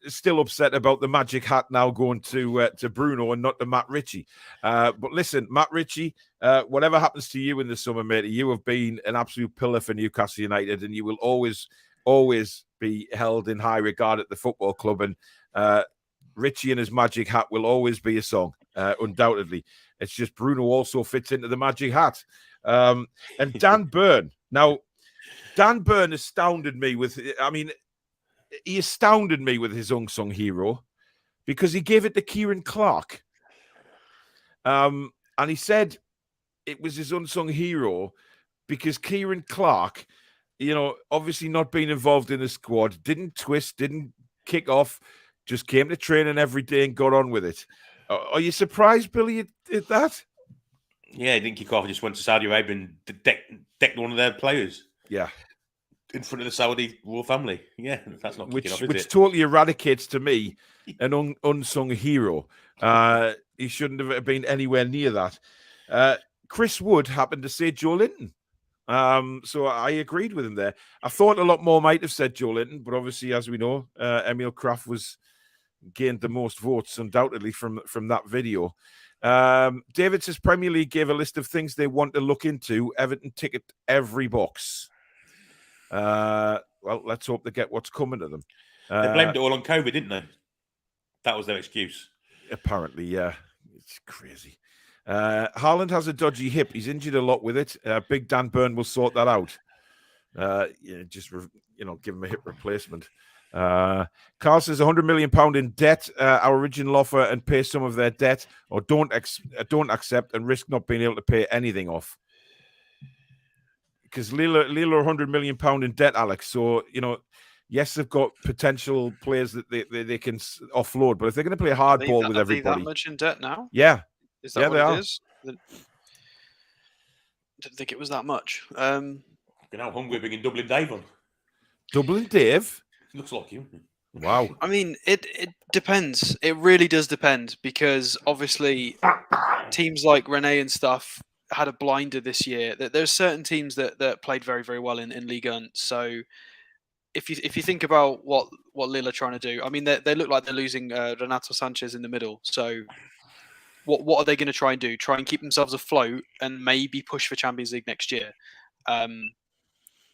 still upset about the magic hat now going to Bruno and not to Matt Ritchie. But listen, Matt Ritchie, whatever happens to you in the summer, mate, you have been an absolute pillar for Newcastle United, and you will always be held in high regard at the football club. And Ritchie and his magic hat will always be a song, undoubtedly. It's just Bruno also fits into the magic hat. And Dan Burn. Now, Dan Burn astounded me he astounded me with his unsung hero because he gave it to Kieran Clark. And he said it was his unsung hero because Kieran Clark, obviously not being involved in the squad, didn't twist, didn't kick off, just came to training every day and got on with it. Are you surprised, Billy, at that? Yeah, he didn't kick off. He just went to Saudi Arabia and decked one of their players. Yeah. In front of the Saudi royal family. Yeah, that's not kicking off, is which it? Totally eradicates, to me, an unsung hero. He shouldn't have been anywhere near that. Chris Wood happened to say Joe Linton. So I agreed with him there. I thought a lot more might have said Joe Linton, but obviously, as we know, Emil Krafth gained the most votes, undoubtedly, from that video. David says Premier League gave a list of things they want to look into. Everton ticket every box. Well, let's hope they get what's coming to them. They blamed it all on COVID, didn't they? That was their excuse. Apparently, yeah. It's crazy. Haaland has a dodgy hip. He's injured a lot with it. Big Dan Burn will sort that out. Give him a hip replacement. Carl says £100 million in debt, our original offer, and pay some of their debt, or don't accept and risk not being able to pay anything off. Because Lille are £100 million in debt, Alex. So, yes, they've got potential players that they can offload, but if they're going to play hardball with everybody. Are they that much in debt now? Yeah. Is that what it is? Didn't think it was that much. Hungry bringing Dublin Dave on. Dublin Dave? Looks like you. Wow. I mean, it depends. It really does depend because obviously teams like Rennes and stuff had a blinder this year. That there's certain teams that played very, very well in Ligue 1. So if you think about what Lille are trying to do, I mean, they look like they're losing Renato Sanchez in the middle. So what are they going to try and do? Try and keep themselves afloat and maybe push for Champions League next year.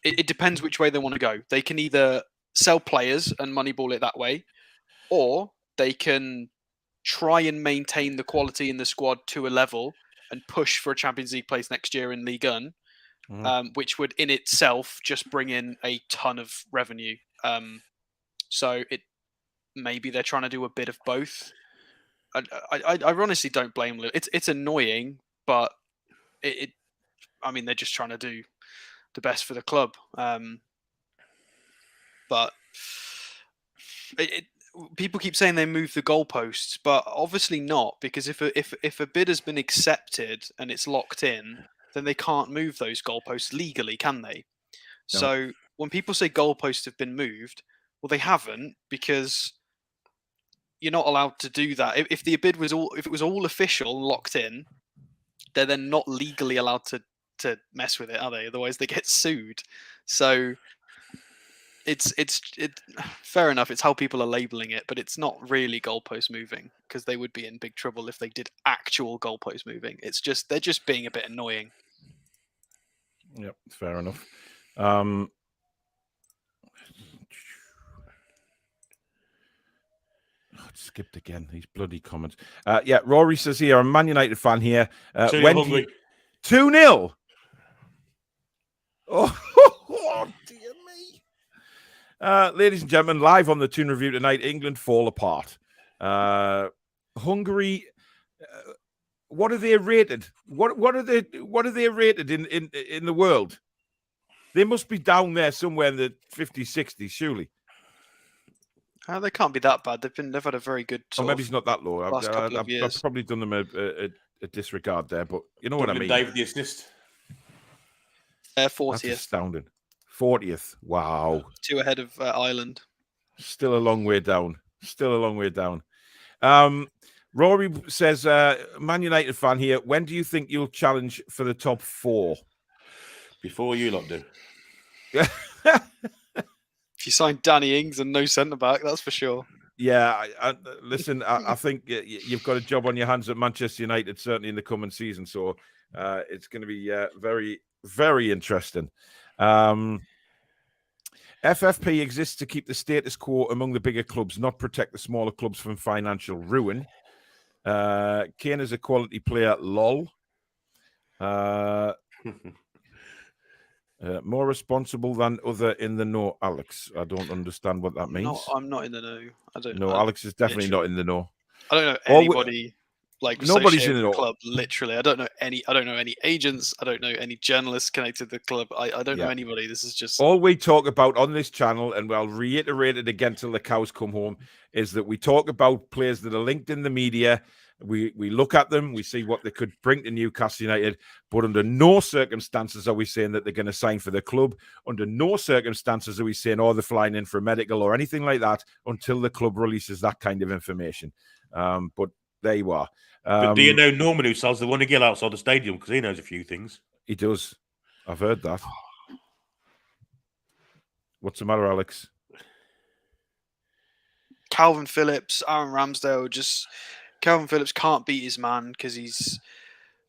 It depends which way they want to go. They can either sell players and moneyball it that way, or they can try and maintain the quality in the squad to a level and push for a Champions League place next year in Ligue 1, which would in itself just bring in a ton of revenue. So maybe they're trying to do a bit of both. I honestly don't blame them. It's annoying, but I mean, they're just trying to do the best for the club. But people keep saying they move the goalposts, but obviously not, because if a bid has been accepted and it's locked in, then they can't move those goalposts legally, can they? No. So when people say goalposts have been moved, well, they haven't, because you're not allowed to do that. If the bid was if it was all official and locked in, they're then not legally allowed to mess with it, are they? Otherwise, they get sued. So it's fair enough. It's how people are labeling it, but it's not really goalpost moving, because they would be in big trouble if they did actual goalpost moving. It's just they're just being a bit annoying. Yep, fair enough. Skipped again, these bloody comments. Yeah, Rory says here, I'm a Man United fan here. 2-0. 2-0. Oh, dear me. Ladies and gentlemen, live on the Toon Review tonight, England fall apart. Hungary, what are they rated? What are they rated in the world? They must be down there somewhere in the 50s, 60s, surely. They can't be that bad. They've had a very good. Maybe it's not that low. I've probably done them a disregard there, but you know what I mean. David the assist. 40th. That's astounding. 40th. Wow. 2 ahead of Ireland. Still a long way down. Rory says, Man United fan here. When do you think you'll challenge for the top 4? Before you lot do. If you sign Danny Ings and no centre back, that's for sure. Yeah, listen, I think you've got a job on your hands at Manchester United, certainly in the coming season. So it's going to be very, very interesting. FFP exists to keep the status quo among the bigger clubs, not protect the smaller clubs from financial ruin. Kane is a quality player, lol. More responsible than other in the know, Alex. I don't understand what that means. No, I'm not in the know. I don't know. No, Alex is definitely not in the know. I don't know anybody nobody's in the know. Club. Literally, I don't know any agents. I don't know any journalists connected to the club. I don't know anybody. This is just all we talk about on this channel, and I'll reiterate it again till the cows come home, is that we talk about players that are linked in the media. We look at them, we see what they could bring to Newcastle United, but under no circumstances are we saying that they're going to sign for the club. Under no circumstances are we saying, they're flying in for a medical or anything like that until the club releases that kind of information. But there you are. But do you know Norman, who sells the Wondergill outside the stadium, because he knows a few things? He does. I've heard that. What's the matter, Alex? Calvin Phillips, Aaron Ramsdale, Calvin Phillips can't beat his man because he's.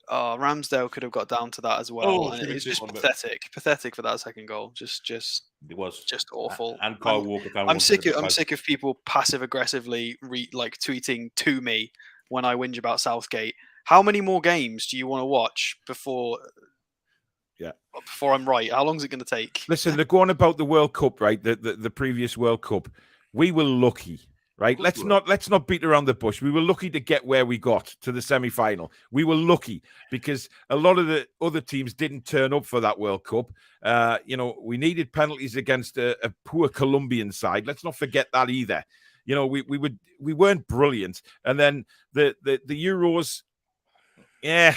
Ramsdale could have got down to that as well. And it's just pathetic for that second goal. It was just awful. And Kyle Walker. I'm sick of people passive aggressively tweeting to me when I whinge about Southgate. How many more games do you want to watch before I'm right? How long is it going to take? Listen, they're going about the World Cup, right? The previous World Cup. We were lucky. Right, let's not beat around the bush. We were lucky to get where we got to the semi-final. We were lucky because a lot of the other teams didn't turn up for that World Cup. We needed penalties against a poor Colombian side. Let's not forget that either. We weren't brilliant. And then the Euros, I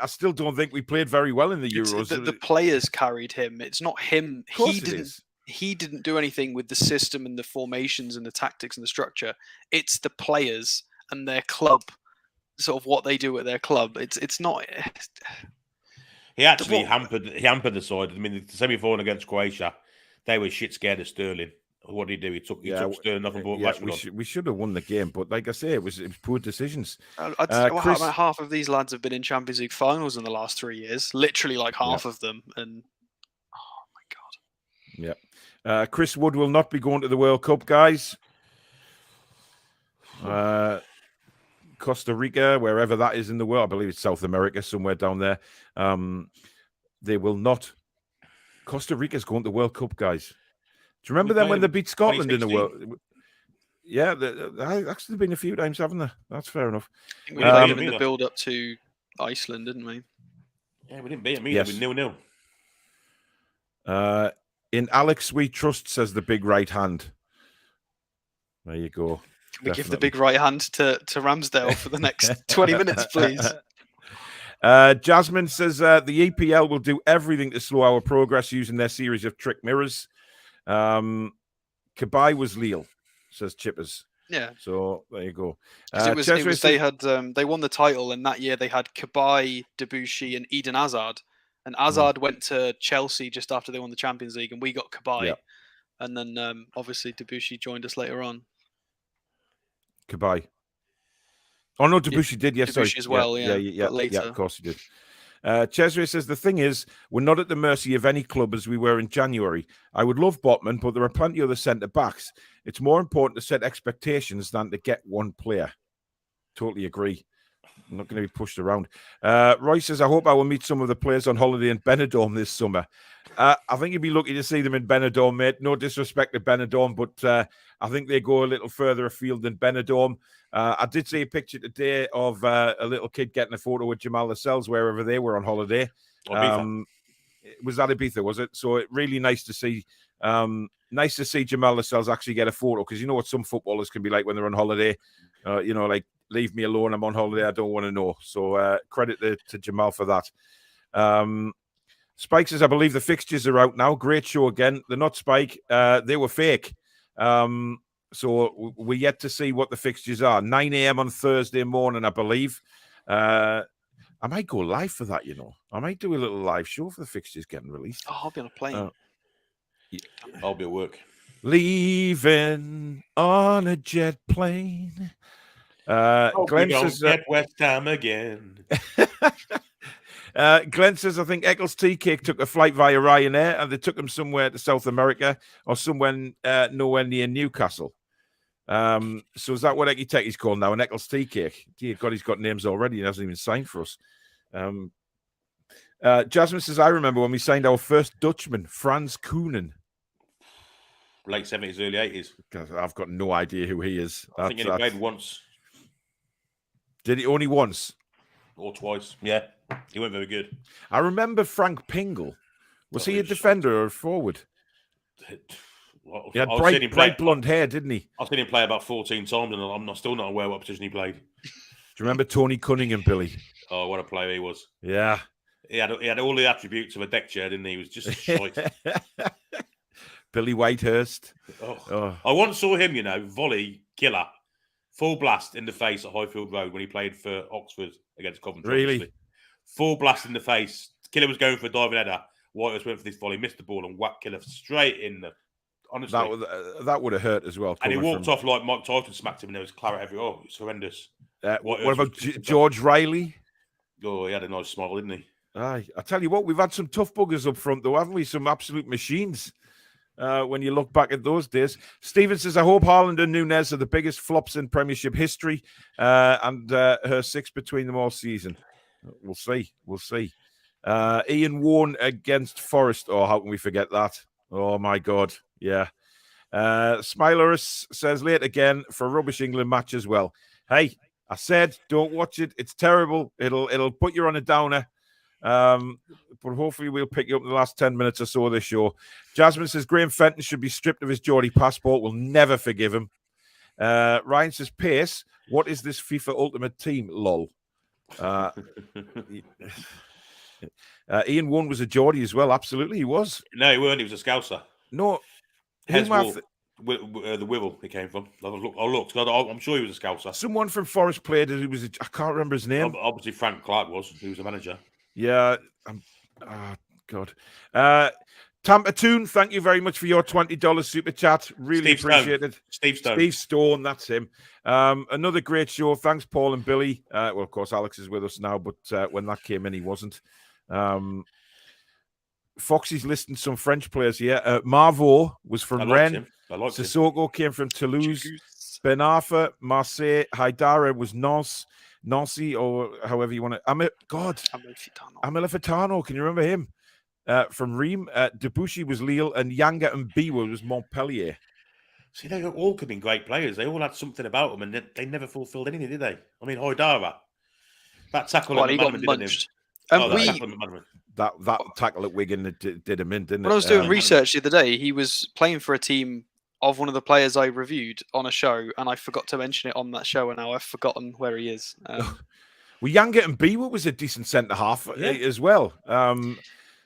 still don't think we played very well in the Euros. The players carried him. It's not him. He didn't do anything with the system and the formations and the tactics and the structure. It's the players and their club, sort of what they do at their club. It's not. He actually hampered the side. I mean, the semi-final against Croatia, they were shit scared of Sterling. What did he do? He took Sterling off and brought Rashford on. We should have won the game, but like I say, it was poor decisions. Chris, half of these lads have been in Champions League finals in the last 3 years. Literally, like half of them. And oh my god. Yeah. Chris Wood will not be going to the World Cup, guys. Costa Rica, wherever that is in the world, I believe it's South America, somewhere down there. They will not. Costa Rica's going to the World Cup, guys. Do you remember them when they beat Scotland in the World? Yeah, actually been a few times, haven't they? That's fair enough. I think we played them in the build-up to Iceland, didn't we? Yeah, we didn't beat them either. Yes. With 0-0. In Alex we trust, says the big right hand. There you go. Can we give the big right hand to Ramsdale for the next 20 minutes, please? Jasmine says the EPL will do everything to slow our progress using their series of trick mirrors. Kabay was Lille, says Chippers. Yeah. So there you go. It was they had they won the title, and that year they had Kabay, Debuchy, and Eden Hazard. And Hazard went to Chelsea just after they won the Champions League, and we got Kabay. Yep. And then obviously Debuchy joined us later on. Kabay. Oh no, Debuchy did. Yes, Debuchy as well. Yeah, later. Yeah, of course he did. Cesare says the thing is, we're not at the mercy of any club as we were in January. I would love Botman, but there are plenty of other centre backs. It's more important to set expectations than to get one player. Totally agree. I'm not going to be pushed around. Roy says, I hope I will meet some of the players on holiday in Benidorm this summer. I think you'd be lucky to see them in Benidorm, mate. No disrespect to Benidorm, but I think they go a little further afield than Benidorm. I did see a picture today of a little kid getting a photo with Jamal Lewis wherever they were on holiday. Was that Ibiza, was it? So really nice to see. Nice to see Jamal Lewis actually get a photo, because you know what some footballers can be like when they're on holiday. Like, leave me alone, I'm on holiday, I don't want to know. So credit to Jamal for that. Spike says, I believe the fixtures are out now. Great show again. They're not Spike. They were fake. So we're yet to see what the fixtures are. 9 a.m. on Thursday morning, I believe. I might go live for that, I might do a little live show for the fixtures getting released. Oh, I'll be on a plane. I'll be at work. Leaving on a jet plane. Glenn says, get West Ham again. Glenn says, I think Eccles Tea Cake took a flight via Ryanair and they took him somewhere to South America or somewhere nowhere near Newcastle. So is that what Ecky Techie's called now? An Eccles Tea Cake? Dear God, he's got names already. He hasn't even signed for us. Jasmine says, I remember when we signed our first Dutchman, Frans Koenen. Late 70s, early 80s. I've got no idea who he is. I think he played once. Did he only once? Or twice, yeah. He weren't very good. I remember Frank Pingle. Was he a defender or a forward? He had bright blonde hair, didn't he? I've seen him play about 14 times, and I'm still not aware what position he played. Do you remember Tony Cunningham, Billy? Oh, what a player he was. Yeah. He had all the attributes of a deck chair, didn't he? He was just shite. Billy Whitehurst. Oh. I once saw him, volley, killer, full blast in the face at Highfield Road when he played for Oxford against Coventry. Really? Obviously. Full blast in the face. Killer was going for a diving header. Whitehurst went for this volley, missed the ball, and whacked Killer straight in the. Honestly, that would have hurt as well. And he walked off like Mike Tyson smacked him, and there was claret everywhere. Oh, it's horrendous. What about George Riley? Oh, he had a nice smile, didn't he? Aye, I tell you what, we've had some tough buggers up front, though, haven't we? Some absolute machines. When you look back at those days. Stephen says, I hope Haaland and Nunez are the biggest flops in Premiership history, and her 6 between them all season. We'll see. Ian Warren against Forest. Oh, how can we forget that? Oh, my God. Yeah. Smilerus says, late again for a rubbish England match as well. Hey, I said, don't watch it. It's terrible. It'll put you on a downer. But hopefully we'll pick you up in the last 10 minutes or so of this show. Jasmine says Graham Fenton should be stripped of his Geordie passport. We'll never forgive him. Ryan says, Pace, what is this FIFA Ultimate Team? Lol. Ian Warren was a Geordie as well. Absolutely, he was. No, he weren't. He was a Scouser. No. The Wirral he came from. I looked. I'm sure he was a Scouser. Someone from Forest played it. I can't remember his name. Obviously, Frank Clark was. He was a manager. Yeah, Oh, God. Tampa Toon, thank you very much for your $20 super chat. Really appreciate it. Steve Stone, that's him. Another great show. Thanks, Paul and Billy. Well, of course, Alex is with us now, but when that came in, he wasn't. Foxy's listing some French players here. Marvaux was from Rennes. Sissoko came from Toulouse. Ben Arfa, Marseille. Haidara was Nancy, or however you want to. Emil Fitano. Can you remember him? From Reims. Debuchy was Lille, and Yanga and Biwa was Montpellier. See, they all could have been great players. They all had something about them, and they never fulfilled anything, did they? I mean, Haidara, that tackle at McManaman didn't him. That tackle at Wigan did him in, didn't it? When I was doing research the other day, he was playing for a team of one of the players I reviewed on a show, and I forgot to mention it on that show, and now I've forgotten where he is. Well, Yanga and Biwa was a decent centre half as well.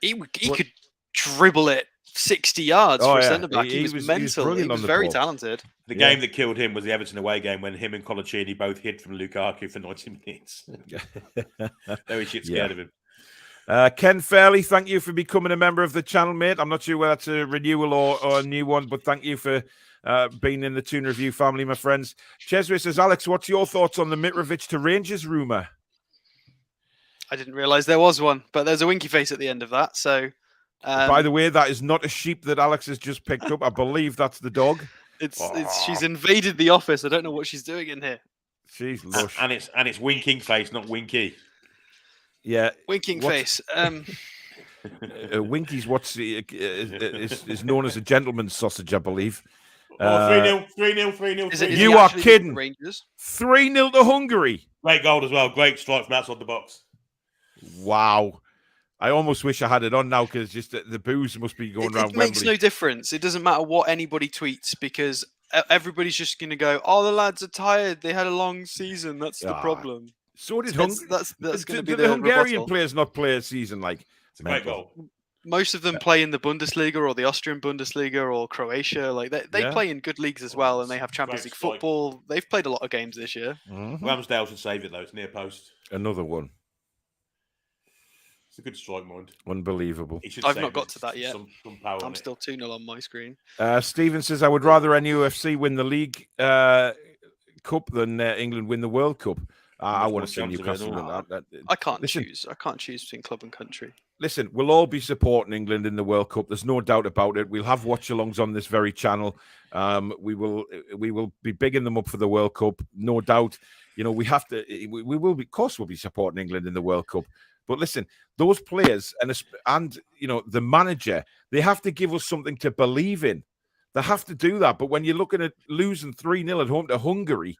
He could dribble it 60 yards for a centre back. He was mental. He was very talented. The game that killed him was the Everton away game when him and Colaccini both hid from Lukaku for 90 minutes. Very shit scared of him. Ken Fairley, thank you for becoming a member of the channel, mate. I'm not sure whether that's a renewal or a new one, but thank you for being in the Toon Review family, my friends. Cheswick says, Alex, what's your thoughts on the Mitrovic to Rangers rumour? I didn't realise there was one, but there's a winky face at the end of that. So, by the way, that is not a sheep that Alex has just picked up. I believe that's the dog. She's invaded the office. I don't know what she's doing in here. She's lush. And it's winking face, not winky. Yeah, winking face. Winky's is known as a gentleman's sausage, I believe. 3-0. You are kidding. 3-0 to Hungary. Great goal as well. Great strike from outside the box. Wow. I almost wish I had it on now because just the booze must be going around. It makes no difference. It doesn't matter what anybody tweets because everybody's just going to go, "Oh, the lads are tired. They had a long season. That's the problem." So did Hungary. That's going to be the Hungarian players not play a season like. It's a great goal. Most of them play in the Bundesliga or the Austrian Bundesliga or Croatia. Like they play in good leagues as well, and they have Champions League football. They've played a lot of games this year. Mm-hmm. Ramsdale should save it though. It's near post. Another one. It's a good strike, mind. Unbelievable. I've not got to that yet. Some power I'm still 2-0 on my screen. Stephen says, I would rather NUFC win the League Cup than England win the World Cup. I want to see Newcastle win that. I can't choose. I can't choose between club and country. Listen, we'll all be supporting England in the World Cup. There's no doubt about it. We'll have watch-alongs on this very channel. We will be bigging them up for the World Cup, no doubt. You know, we have to. We will be, of course, we'll be supporting England in the World Cup. But listen, those players and you know the manager, they have to give us something to believe in. They have to do that. But when you're looking at losing 3-0 at home to Hungary,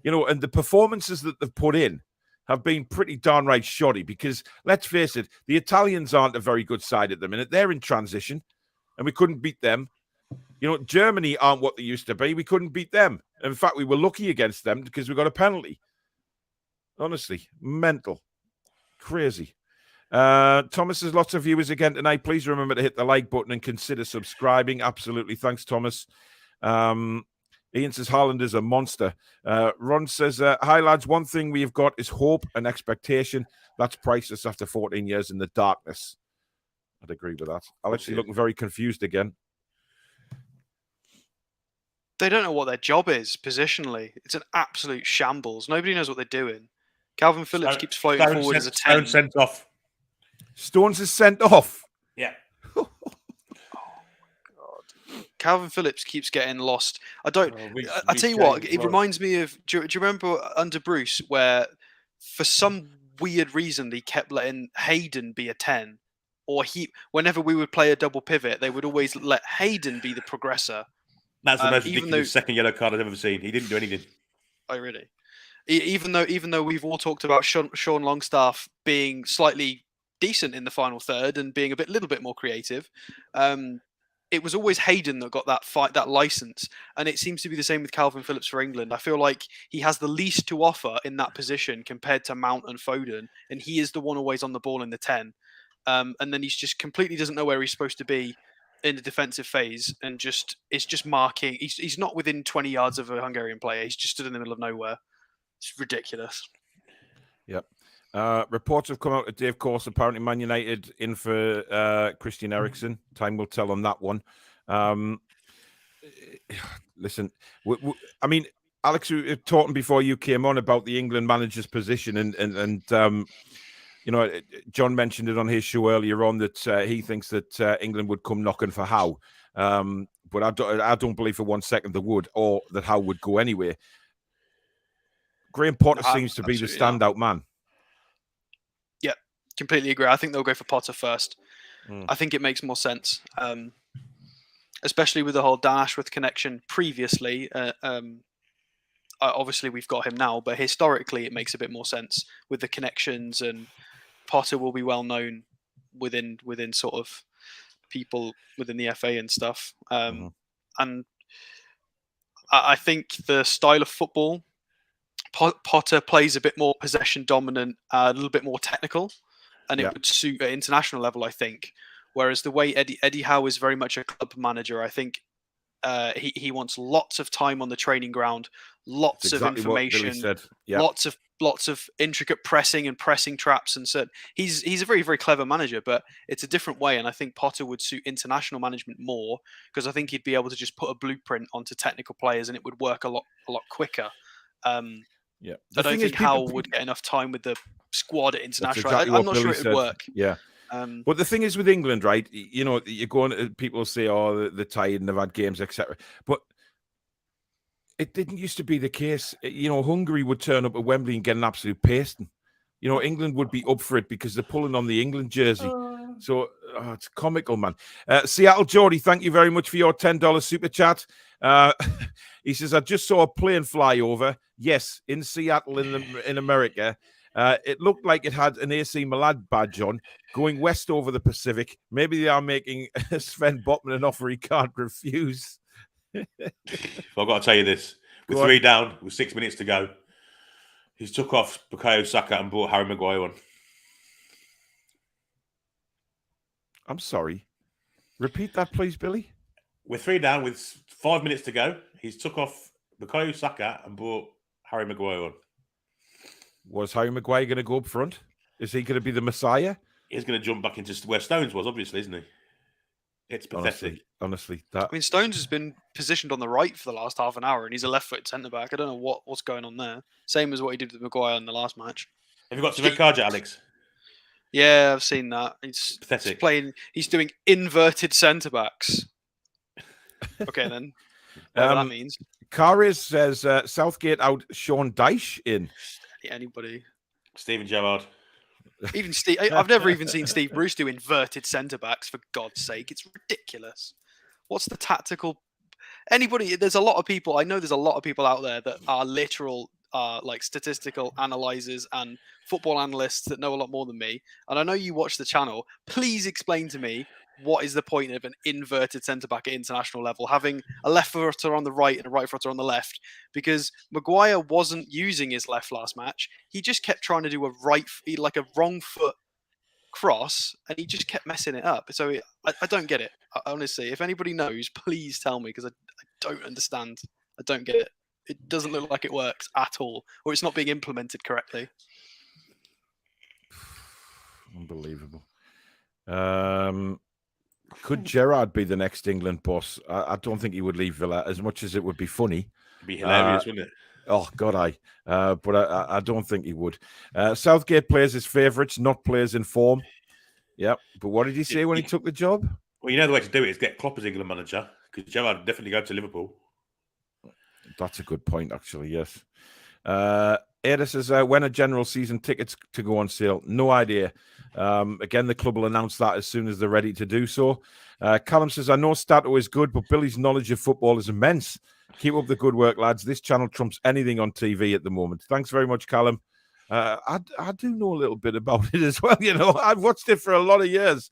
you know, and the performances that they've put in have been pretty darn right shoddy because, let's face it, the Italians aren't a very good side at the minute. They're in transition, and we couldn't beat them. You know, Germany aren't what they used to be. We couldn't beat them. In fact, we were lucky against them because we got a penalty. Honestly, mental. Crazy. Thomas says, lots of viewers again tonight. Please remember to hit the like button and consider subscribing. Absolutely. Thanks, Thomas. Ian says, Haaland is a monster. Ron says, hi, lads. One thing we've got is hope and expectation. That's priceless after 14 years in the darkness. I'd agree with that. Alex, you're looking very confused again. They don't know what their job is positionally. It's an absolute shambles. Nobody knows what they're doing. Calvin Phillips keeps floating forward as a 10. Stones sent off. Stones is sent off. Yeah. Oh God. Calvin Phillips keeps getting lost. I don't. I tell you what, it reminds me of. Do you remember under Bruce where, for some weird reason, they kept letting Hayden be a 10, or whenever we would play a double pivot, they would always let Hayden be the progressor. That's the most ridiculous second yellow card I've ever seen. He didn't do anything. Oh, really? Even though we've all talked about Sean Longstaff being slightly decent in the final third and being a little bit more creative, it was always Hayden that got that license, and it seems to be the same with Calvin Phillips for England. I feel like he has the least to offer in that position compared to Mount and Foden, and he is the one always on the ball in the 10, and then he's just completely doesn't know where he's supposed to be in the defensive phase, and it's just marking. He's not within 20 yards of a Hungarian player. He's just stood in the middle of nowhere. It's ridiculous. Yep. Reports have come out that Dave Course, apparently Man United in for Christian Eriksen. Time will tell on that one. Listen, I mean, Alex, we were talking before you came on about the England manager's position, and you know, John mentioned it on his show earlier on that he thinks that England would come knocking for Howe. But I don't believe for 1 second they would, or that Howe would go anywhere. Graham Potter seems to be the standout man. Yeah, completely agree. I think they'll go for Potter first. I think it makes more sense, especially with the whole Dan Ashworth connection previously. Obviously, we've got him now, but historically, it makes a bit more sense with the connections, and Potter will be well known within sort of people within the FA and stuff. And I think the style of football, Potter plays a bit more possession dominant, a little bit more technical, and it would suit at international level, I think. Whereas the way Eddie Howe is very much a club manager, I think he wants lots of time on the training ground, lots of information, lots of intricate pressing and pressing traps, and so he's a very, very clever manager, but it's a different way. And I think Potter would suit international management more, because I think he'd be able to just put a blueprint onto technical players and it would work a lot quicker. I don't think Howe would get enough time with the squad at international. Exactly I'm not sure it would work. Yeah. But the thing is with England, right? You know, you're going. People say, "Oh, they're tired and they've had games, etc." But it didn't used to be the case. You know, Hungary would turn up at Wembley and get an absolute pasting. You know, England would be up for it because they're pulling on the England jersey. So it's comical, man. Seattle Geordie, thank you very much for your $10 super chat. He says, "I just saw a plane fly over. Yes, in Seattle, in America. It looked like it had an AC Milan badge on, going west over the Pacific. Maybe they are making Sven Botman an offer he can't refuse." I've got to tell you this. With 3 down, with 6 minutes to go, he's took off Bukayo Saka and brought Harry Maguire on. I'm sorry. Repeat that, please, Billy. With 3 down, with 5 minutes to go, he's took off Bukayo Saka and brought Harry Maguire on. Was Harry Maguire going to go up front? Is he going to be the Messiah? He's going to jump back into where Stones was, obviously, isn't he? It's pathetic. Honestly, I mean, Stones has been positioned on the right for the last half an hour, and he's a left-footed centre-back. I don't know what's going on there. Same as what he did with Maguire in the last match. Have you got some red cards yet, Alex? Yeah, I've seen that. He's pathetic. He's doing inverted centre-backs. Okay, then. Whatever that means. Karis says Southgate out Sean Dyche in. Anybody. Steven Gerrard. Even Steve. I've never even seen Steve Bruce do inverted centre backs, for God's sake. It's ridiculous. What's the tactical? Anybody? There's a lot of people. I know there's a lot of people out there that are literal, like statistical analyzers and football analysts that know a lot more than me. And I know you watch the channel. Please explain to me, what is the point of an inverted centre-back at international level, having a left footer on the right and a right footer on the left? Because Maguire wasn't using his left last match. He just kept trying to do a wrong foot cross, and he just kept messing it up. So I don't get it. Honestly, if anybody knows, please tell me, because I don't understand. I don't get it. It doesn't look like it works at all, or it's not being implemented correctly. Unbelievable. Could Gerrard be the next England boss? I don't think he would leave Villa, as much as it would be funny. It'd be hilarious, wouldn't it? Oh, God, but I don't think he would. Southgate plays his favourites, not players in form. Yep. But what did he say when he took the job? Well, you know the way to do it is get Klopp as England manager, because Gerrard would definitely go to Liverpool. That's a good point, actually, yes. Ada says, when are general season tickets to go on sale? No idea. Again, the club will announce that as soon as they're ready to do so. Callum says, I know Stato is good, but Billy's knowledge of football is immense. Keep up the good work, lads. This channel trumps anything on TV at the moment. Thanks very much, Callum. I do know a little bit about it as well. You know, I've watched it for a lot of years.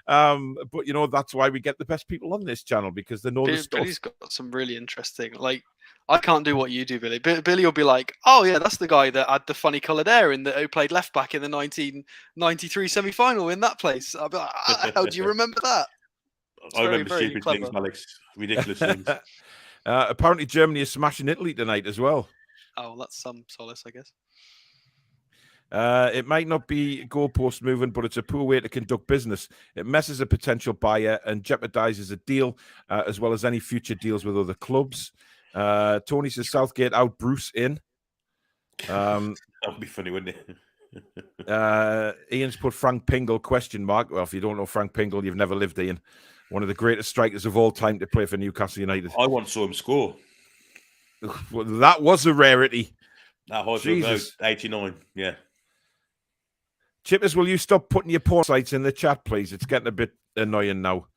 But, you know, that's why we get the best people on this channel, because they know the stuff. Billy's got some really interesting, like, I can't do what you do, Billy. Billy will be like, oh, yeah, that's the guy that had the funny coloured hair who played left back in the 1993 semi-final in that place. I'll be like, how do you remember that? I remember stupid things, Alex. Ridiculous things. Apparently, Germany is smashing Italy tonight as well. Oh, well, that's some solace, I guess. It might not be goalpost moving, but it's a poor way to conduct business. It messes a potential buyer and jeopardizes a deal, as well as any future deals with other clubs. Tony says Southgate out, Bruce in. That would be funny, wouldn't it? Ian's put Frank Pingle ? Well, if you don't know Frank Pingle, you've never lived, Ian. One of the greatest strikers of all time to play for Newcastle United. I once saw him score. Well, that was a rarity. That high Jesus. 89, yeah. Chippers, will you stop putting your porn sites in the chat, please? It's getting a bit annoying now.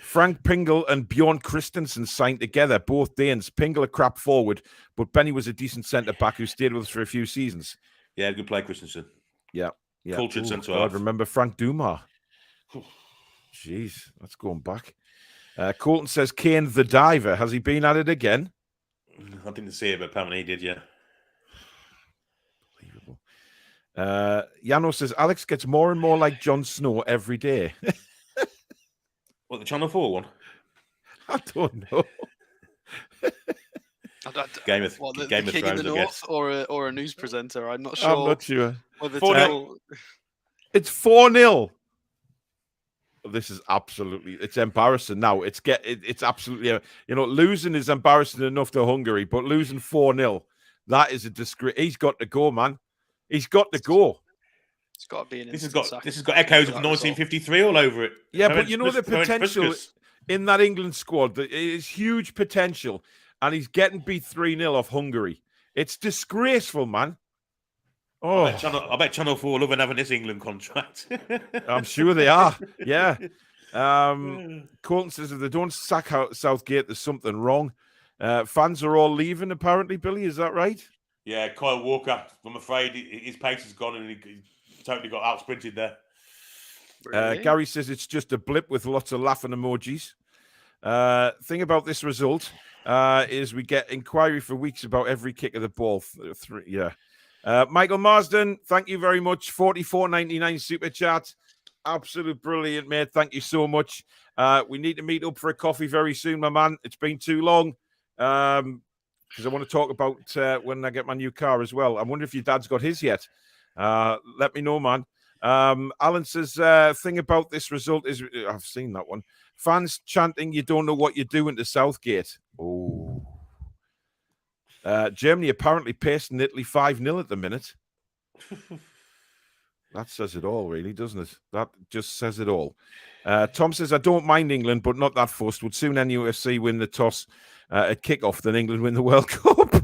Frank Pingle and Bjorn Christensen signed together, both Danes. Pingle a crap forward, but Benny was a decent centre-back who stayed with us for a few seasons. Yeah, good play, Christensen. Yeah. Cultured centre-half. I remember Frank Dumas. Jeez, that's going back. Colton says, Kane the diver. Has he been at it again? I didn't see it, but apparently he did, yeah. Unbelievable. Yano says, Alex gets more and more like Jon Snow every day. What, the Channel 4 one? I don't know. Game of the Thrones, King in the I guess. North or a news presenter. I'm not sure. I'm not sure. Whether 4-0. It's 4-0. This is absolutely, it's embarrassing now. It's absolutely, losing is embarrassing enough to Hungary, but losing 4-0, that is a disgrace. He's got to go, man. He's got to go. It's got to be an This has instant got echoes of 1953 all over it. Yeah, but the potential in that England squad, there is huge potential, and he's getting beat 3-0 off Hungary. It's disgraceful, man. Oh, I bet Channel 4 loving having this England contract. I'm sure they are. Yeah. Colton says if they don't sack out Southgate, there's something wrong. Fans are all leaving, apparently, Billy. Is that right? Yeah, Kyle Walker. I'm afraid his pace is gone and he totally got out sprinted there. Really? Gary says it's just a blip with lots of laughing emojis. Thing about this result is we get inquiry for weeks about every kick of the ball. Michael Marsden, thank you very much. $44.99 super chat. Absolute brilliant, mate. Thank you so much. We need to meet up for a coffee very soon, my man. It's been too long. Because I want to talk about when I get my new car as well. I wonder if your dad's got his yet. Let me know, man. Alan says, thing about this result is, I've seen that one. Fans chanting, you don't know what you're doing to Southgate. Oh. Germany apparently pacing Italy 5-0 at the minute. That says it all, really, doesn't it? That just says it all. Tom says, I don't mind England, but not that fussed. Would soon NUFC win the toss at kickoff than England win the World Cup.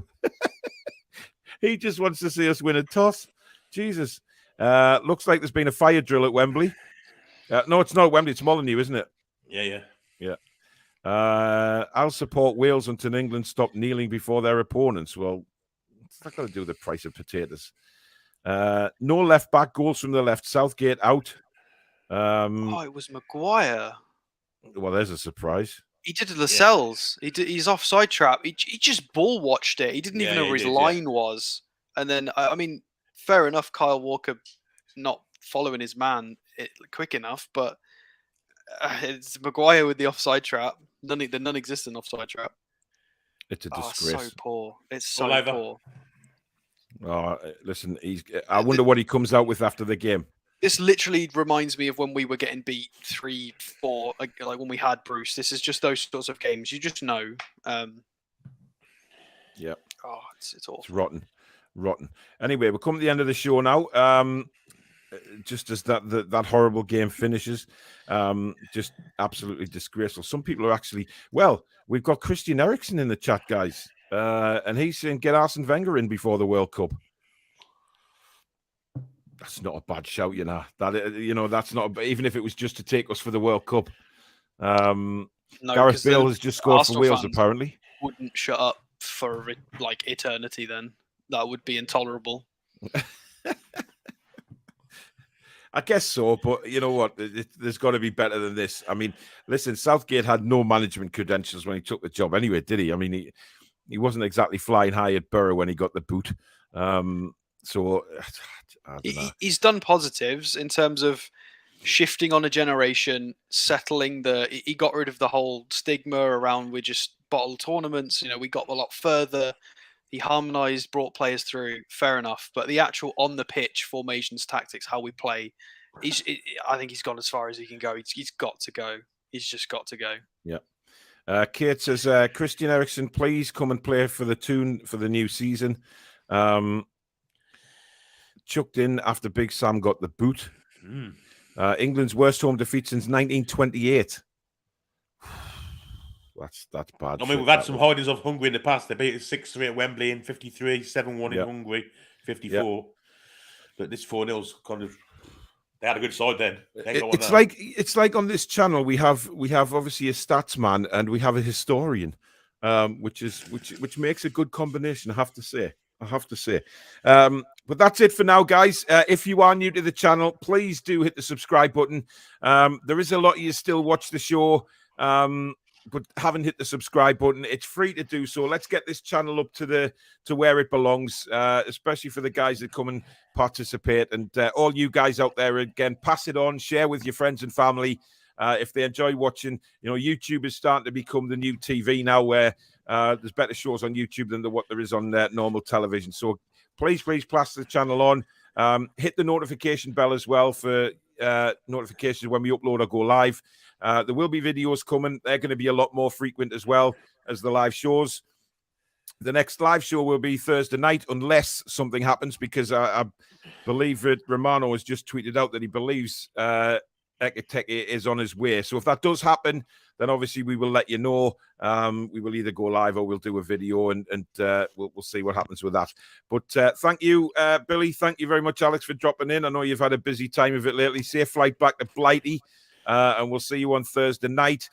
He just wants to see us win a toss. Jesus. Looks like there's been a fire drill at Wembley. No, it's not at Wembley. It's Molineux, isn't it? Yeah. I'll support Wales until England stop kneeling before their opponents. Well, it's not got to do with the price of potatoes. No left back, goals from the left. Southgate out. It was Maguire. Well, there's a surprise. He did Lascelles. Yeah. He's offside trap. He just ball watched it. He didn't even know where his line was. And then, I mean, fair enough, Kyle Walker not following his man quick enough, but it's Maguire with the offside trap. The non-existent offside trap. It's a disgrace. It's so poor. It's so poor. Oh, listen, I wonder what he comes out with after the game. This literally reminds me of when we were getting beat 3-4, like when we had Bruce. This is just those sorts of games. You just know. Yeah. Oh, it's awful. It's rotten. Anyway, we're coming to the end of the show now. Just as that horrible game finishes, just absolutely disgraceful. Some people are actually, we've got Christian Eriksen in the chat, guys, and he's saying get Arsene Wenger in before the World Cup. That's not a bad shout, that's not, even if it was just to take us for the World Cup. Gareth Bale has just scored for Wales, apparently. Wouldn't shut up for like eternity then. That would be intolerable. I guess so, but you know what? There's got to be better than this. I mean, listen, Southgate had no management credentials when he took the job anyway, did he? I mean, he wasn't exactly flying high at Borough when he got the boot. So I don't know. He's done positives in terms of shifting on a generation, settling he got rid of the whole stigma around we just bottle tournaments. We got a lot further. He harmonised, brought players through. Fair enough, but the actual on the pitch formations, tactics, how we play, I think he's gone as far as he can go. He's got to go. He's just got to go. Yeah. Kate says, Christian Eriksen, please come and play for the Toon for the new season. Chucked in after Big Sam got the boot. England's worst home defeat since 1928. That's bad. I mean, we've had some hidings of Hungary in the past. They beat us 6-3 at Wembley in 53, 7-1 in Hungary, 54. But this 4-0's kind of... They had a good side then. It's like on this channel we have obviously a stats man and we have a historian, which makes a good combination. I have to say. But that's it for now, guys. If you are new to the channel, please do hit the subscribe button. There is a lot of you still watch the show, but haven't hit the subscribe button. It's free to do so. Let's get this channel up to where it belongs, especially for the guys that come and participate. And all you guys out there, again, pass it on, share with your friends and family. If they enjoy watching, YouTube is starting to become the new TV now, where there's better shows on YouTube than what there is on normal television. So please pass the channel on. Hit the notification bell as well for notifications when we upload or go live. There will be videos coming. They're going to be a lot more frequent as well as the live shows. The next live show will be Thursday night, unless something happens, because I believe that Romano has just tweeted out that he believes Ekiteke is on his way. So if that does happen, then obviously we will let you know. We will either go live or we'll do a video, and we'll see what happens with that. But thank you, Billy. Thank you very much, Alex, for dropping in. I know you've had a busy time of it lately. Safe flight back to Blighty. And we'll see you on Thursday night.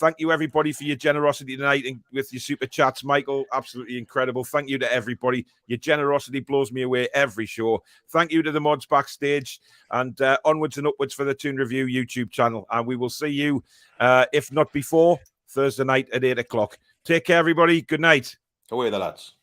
Thank you, everybody, for your generosity tonight and with your super chats. Michael, absolutely incredible. Thank you to everybody. Your generosity blows me away every show. Thank you to the mods backstage, and onwards and upwards for the Toon Review YouTube channel. And we will see you, if not before, Thursday night at 8 o'clock. Take care, everybody. Good night. Away the lads.